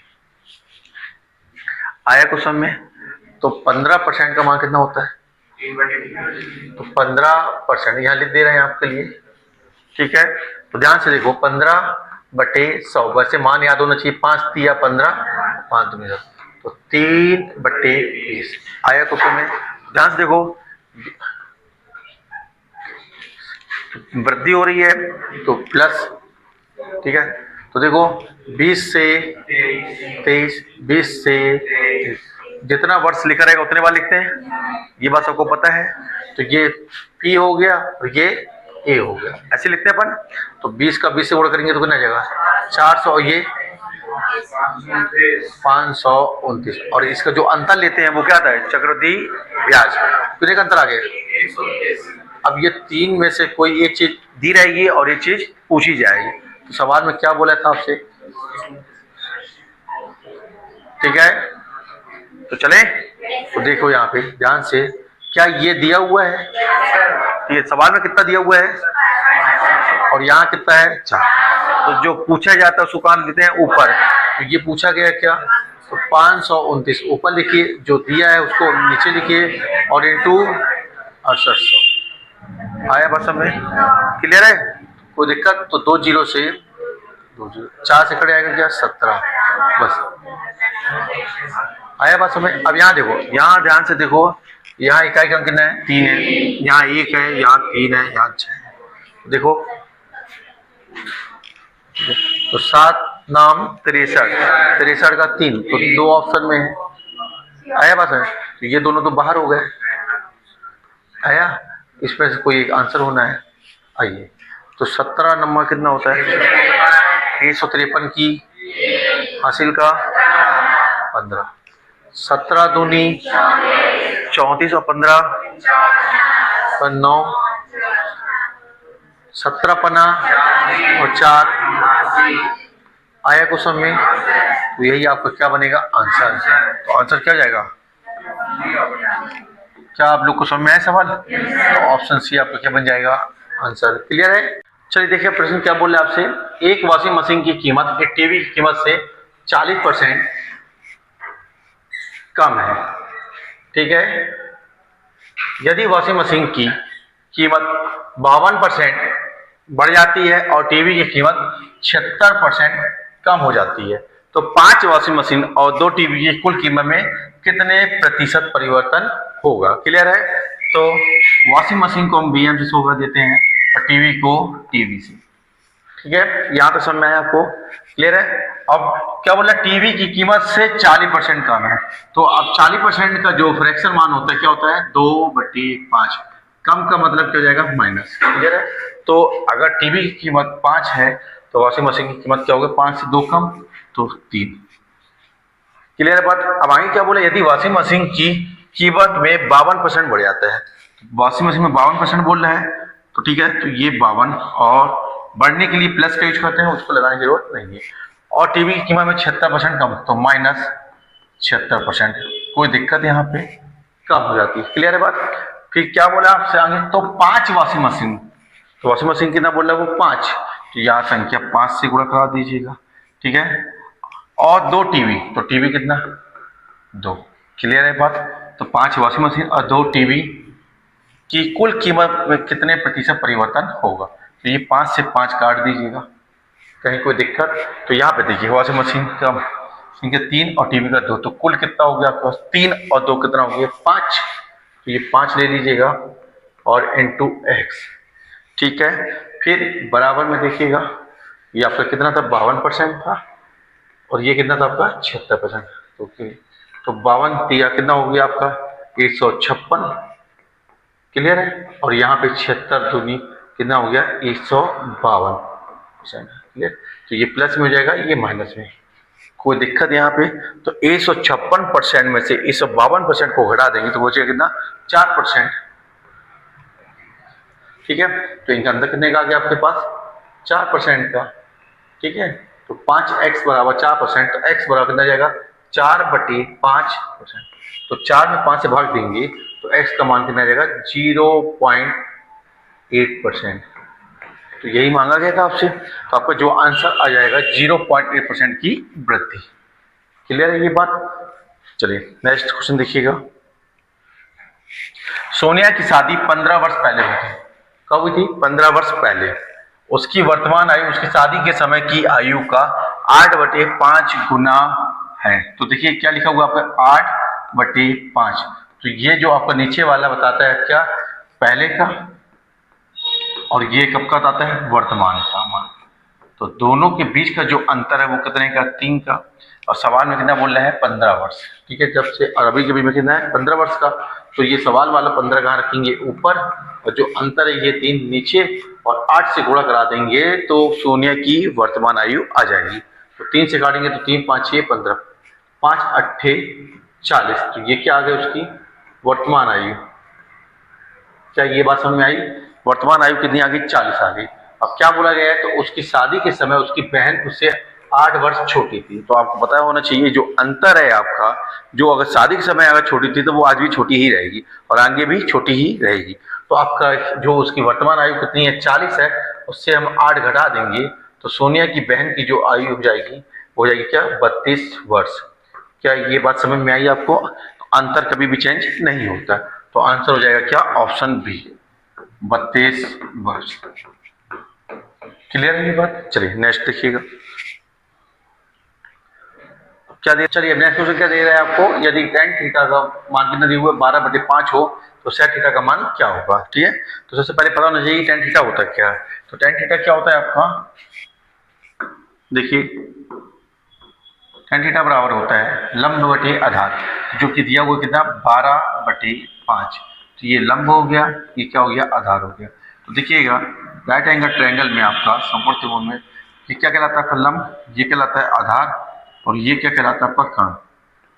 Speaker 1: आया क्वेश्चन में? तो 15% का मान कितना होता है? तो 15% यहाँ लिख दे रहे हैं आपके लिए, ठीक है? तो ध्यान से देखो, 15/100, वैसे मान याद होना चाहिए, 5 तिया 15, 5 दूनी 10, तो 3/20 आया क्वेश्चन में। ध्यान से देखो, वृद्धि हो रही है तो प्लस, ठीक है? तो देखो 20 से 23, 20 से 23, जितना वर्ष लिखा रहेगा उतने बार लिखते हैं, ये बात सबको पता है। तो ये P हो गया और ये A हो गया, ऐसे लिखते हैं अपन। तो 20 का 20 से गुणा करेंगे तो कितना जाएगा? 400, ये 529, और इसका जो अंतर लेते हैं वो क्या आता है? चक्रवृद्धि ब्याज। कितने का अंतर आ गया? अब ये 3 में से कोई एक चीज दी रहेगी और एक चीज पूछी जाएगी। तो सवाल में क्या बोला था आपसे? ठीक है, तो चले तो देखो यहाँ पे ध्यान से, क्या ये दिया हुआ है? ये सवाल में कितना दिया हुआ है और यहाँ कितना है? 4। तो जो पूछा जाता है उसको कहाँ देते हैं? ऊपर। तो ये पूछा गया क्या? तो 529 ऊपर लिखिए, जो दिया है उसको नीचे लिखिए और इंटू 6800। आया बस में? क्लियर है? कोई दिक्कत? तो 2 जीरो से 2 जीरो 4 से कटे आएगा क्या? 17। बस आया बात समझ? अब यहाँ देखो, यहाँ ध्यान से देखो, यहाँ इकाई का अंक कितना है? 3 है, यहाँ 1 है, यहाँ 3 है, यहाँ 6 है। देखो तो 7 नाम 63 का 3, तो 2 ऑप्शन में है। आया बात है? तो ये दोनों तो बाहर हो गए। आया? इसमें से कोई एक आंसर होना है। आइए, तो 17 नंबर कितना होता है? 353 की हासिल का 15, 17 दूनी 34 और 15 9, 17 पना और 4 आया क्वेश्चन में। तो यही आपका क्या बनेगा? आंसर। तो आंसर क्या जाएगा? क्या आप लोग को समझ में आया सवाल? तो ऑप्शन सी आपका क्या बन जाएगा? आंसर। क्लियर है? चलिए देखिए प्रश्न क्या बोल रहे हैं आपसे। एक वॉशिंग मशीन की कीमत एक टीवी की कीमत से 40% कम है, ठीक है? यदि वॉशिंग मशीन की कीमत 52% बढ़ जाती है और टीवी की कीमत 76% कम हो जाती है, तो 5 वॉशिंग मशीन और 2 टीवी की कुल कीमत में कितने प्रतिशत परिवर्तन होगा? क्लियर है? तो वॉशिंग मशीन को हम BM से होगा देते हैं और टीवी को TV से, ठीक है? यहाँ पे समझ में आया आपको? क्लियर है? अब क्या बोला? टीवी की कीमत से 40% कम है, तो अब 40% का जो फ्रैक्शन मान होता है क्या होता है? 2/5। कम का मतलब क्या हो जाएगा? माइनस। क्लियर है? तो अगर टीवी की कीमत 5 है तो वॉशिंग मशीन की कीमत क्या होगी? 5 से 2 कम तो 3। क्लियर है बात? अब आगे क्या बोले? यदि वॉशिंग मशीन की कीमत में 52% बढ़ जाता है, वॉशिंग मशीन में 52% बोल रहा है, तो ठीक है, तो ये 52 और बढ़ने के लिए प्लस का यूज करते हैं, उसको लगाने की जरूरत नहीं है। और टीवी की कीमत में 76% कम, तो माइनस 76%। कोई दिक्कत यहाँ पे? कम हो जाती है। क्लियर है बात? फिर क्या बोला आपसे आगे? तो 5 वॉशिंग मशीन, तो वॉशिंग मशीन कितना बोल रहा है? वो 5, तो यहाँ संख्या 5 से गुणा करा दीजिएगा, ठीक है? और 2 टीवी, तो टीवी कितना? 2। क्लियर है बात? तो 5 वॉशिंग मशीन और 2 टीवी की कुल कीमत में कितने प्रतिशत परिवर्तन होगा? तो ये 5 से 5 काट दीजिएगा, कहीं कोई दिक्कत? तो यहाँ पे देखिए वॉशिंग मशीन का संख्या 3 और टीवी का 2, तो कुल कितना हो गया आपके पास? 3 और 2 कितना हो गया? 5। तो ये 5 ले लीजिएगा और इंटू x, ठीक है? फिर बराबर में देखिएगा, ये आपका कितना था? 52% था और ये कितना था आपका? 76%। तो 52 दिया कितना हो गया आपका? 156। क्लियर है? और यहाँ पे 76 दूनी कितना हो गया? 152%। क्लियर? तो ये प्लस में हो जाएगा, ये माइनस में। कोई दिक्कत यहाँ पे? तो 156% में से 152% को घटा देंगे तो बचेगा कितना? 4%। ठीक है, तो इनका अंदर कितने का आ गया आपके पास? 4% का। ठीक है, तो 5x बराबर 4%, तो x बराबर कितना जाएगा? 4/5%। तो 4 में 5 से भाग देंगे तो x का मान कितना जाएगा? 0.8%। तो यही मांगा गया था आपसे, तो आपका जो आंसर आ जाएगा 0.8% की वृद्धि। क्लियर है ये बात? चलिए नेक्स्ट क्वेश्चन देखिएगा। सोनिया की शादी 15 वर्ष पहले हुई थी। कब हुई थी? 15 वर्ष पहले। उसकी वर्तमान आयु उसकी शादी के समय की आयु का 8/5 गुना है। तो देखिए क्या लिखा हुआ आपका? 8/5। तो ये जो आपका नीचे वाला बताता है क्या? पहले का, और ये कब का बताता है? वर्तमान का मान। तो दोनों के बीच का जो अंतर है वो कितने का? 3 का। और सवाल में कितना बोल रहा है? 15 वर्ष। ठीक है, जब से और अभी के बीच में कितना है? 15 वर्ष का। तो ये सवाल वाला 15 कहाँ रखेंगे? ऊपर, और जो अंतर है ये 3 नीचे, और 8 से गुणा करा देंगे तो सोनिया की वर्तमान आयु आ जाएगी। तो 3 से काटेंगे तो 3 5 6 15, 5 8 40। तो ये क्या आ गया? उसकी वर्तमान आयु। क्या ये बात समझ में आई? वर्तमान आयु कितनी आ गई? 40 आ गई। अब क्या बोला गया है? तो उसकी शादी के समय उसकी बहन उससे 8 वर्ष छोटी थी। तो आपको पता होना चाहिए जो अंतर है आपका, जो अगर शादी के समय अगर छोटी थी तो वो आज भी छोटी ही रहेगी और आगे भी छोटी ही रहेगी। तो आपका जो उसकी वर्तमान आयु कितनी है? 40 है, उससे हम 8 घटा देंगे तो सोनिया की बहन की जो आयु हो जाएगी वो हो जाएगी क्या? 32 वर्ष। क्या ये बात समझ में आई आपको? अंतर कभी भी चेंज नहीं होता। तो आंसर हो जाएगा क्या? ऑप्शन बी, 32 वर्ष। क्लियर है ये बात? चलिए नेक्स्ट देखिएगा क्या दे। चलिए नेक्स्ट क्वेश्चन क्या दे रहा है आपको? यदि tan थीटा का मान कितना दिया हुआ है? 12/5 हो तो sec थीटा का मान क्या होगा? ठीक है, तो सबसे पहले पता होना चाहिए tan थीटा होता क्या है। तो tan थीटा क्या होता है आपका? देखिए tan थीटा बराबर होता है लंब बटे आधार, जो कि दिया हुआ कितना? 12/5। तो ये लंब हो गया, ये क्या हो गया? आधार हो गया। तो देखिएगा राइट एंगल ट्रायंगल में आपका समकोण त्रिभुज में ये क्या कहलाता है? आपका लंब, ये कहलाता है आधार, और ये क्या कहलाता है? आपका कर्ण।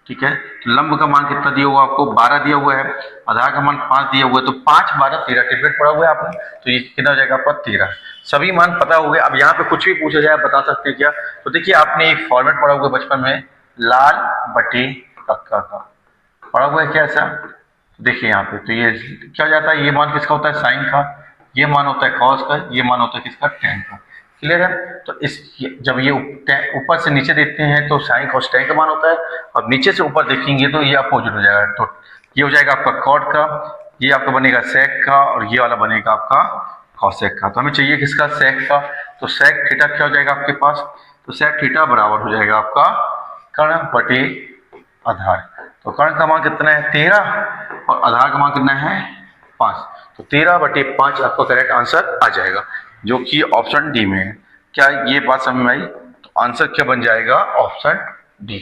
Speaker 1: ठीक है, तो लंब का मान कितना दिया हुआ आपको? 12 दिया हुआ है, आधार का मान 5 दिया हुआ है, तो 5 12 13 डिफरेंट पड़ा हुआ है आपने, तो ये कितना हो जाएगा आपका? 13। सभी मान पता हो गए। अब यहाँ पे कुछ भी पूछा जाए बता सकते हैं क्या? तो देखिए आपने एक फॉर्मेट पढ़ा हुआ है बचपन में, लाल बटे कक्का का पढ़ा हुआ है क्या ऐसा? देखिए यहाँ पे तो ये क्या हो जाता है? ये मान किसका होता है? साइन का। ये मान होता है कॉस का। ये मान होता है किसका? टेन का। क्लियर है? तो इस जब ये ऊपर से नीचे देखते हैं तो साइन कॉस टेन का मान होता है, और नीचे से ऊपर देखेंगे तो ये अपोजिट हो जाएगा। तो ये हो जाएगा आपका कॉट का, ये आपका बनेगा सेक का, और ये वाला बनेगा आपका कॉसेक का। तो हमें चाहिए किसका? सेक का। तो सेक थीटा क्या हो जाएगा आपके पास? तो सेक थीटा बराबर हो जाएगा आपका कर्ण बटे आधार। तो कर्ण का मान कितना है? 13, और आधार का मान कितना है? 5। तो 13/5 आपका करेक्ट आंसर आ जाएगा, जो कि ऑप्शन डी में है। क्या ये बात समझ में आई? तो आंसर क्या बन जाएगा? Option D.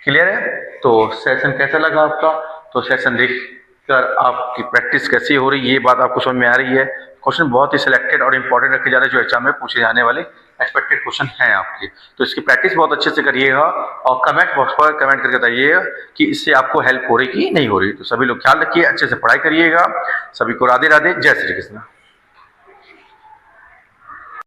Speaker 1: क्लियर है? तो सेशन कैसा लगा आपका? तो सेशन देखकर आपकी प्रैक्टिस कैसी हो रही है ये बात आपको समझ में आ रही है? क्वेश्चन बहुत ही सिलेक्टेड और इंपॉर्टेंट रखे जा रहे हैं जो एग्जाम में पूछे जाने वाले एक्सपेक्टेड क्वेश्चन हैं आपके। तो इसकी प्रैक्टिस बहुत अच्छे से करिएगा, और कमेंट बॉक्स पर कमेंट करके बताइएगा कि इससे आपको हेल्प हो रही कि नहीं हो रही। तो सभी लोग ख्याल रखिए, अच्छे से पढ़ाई करिएगा। सभी को राधे राधे, जय श्री कृष्ण।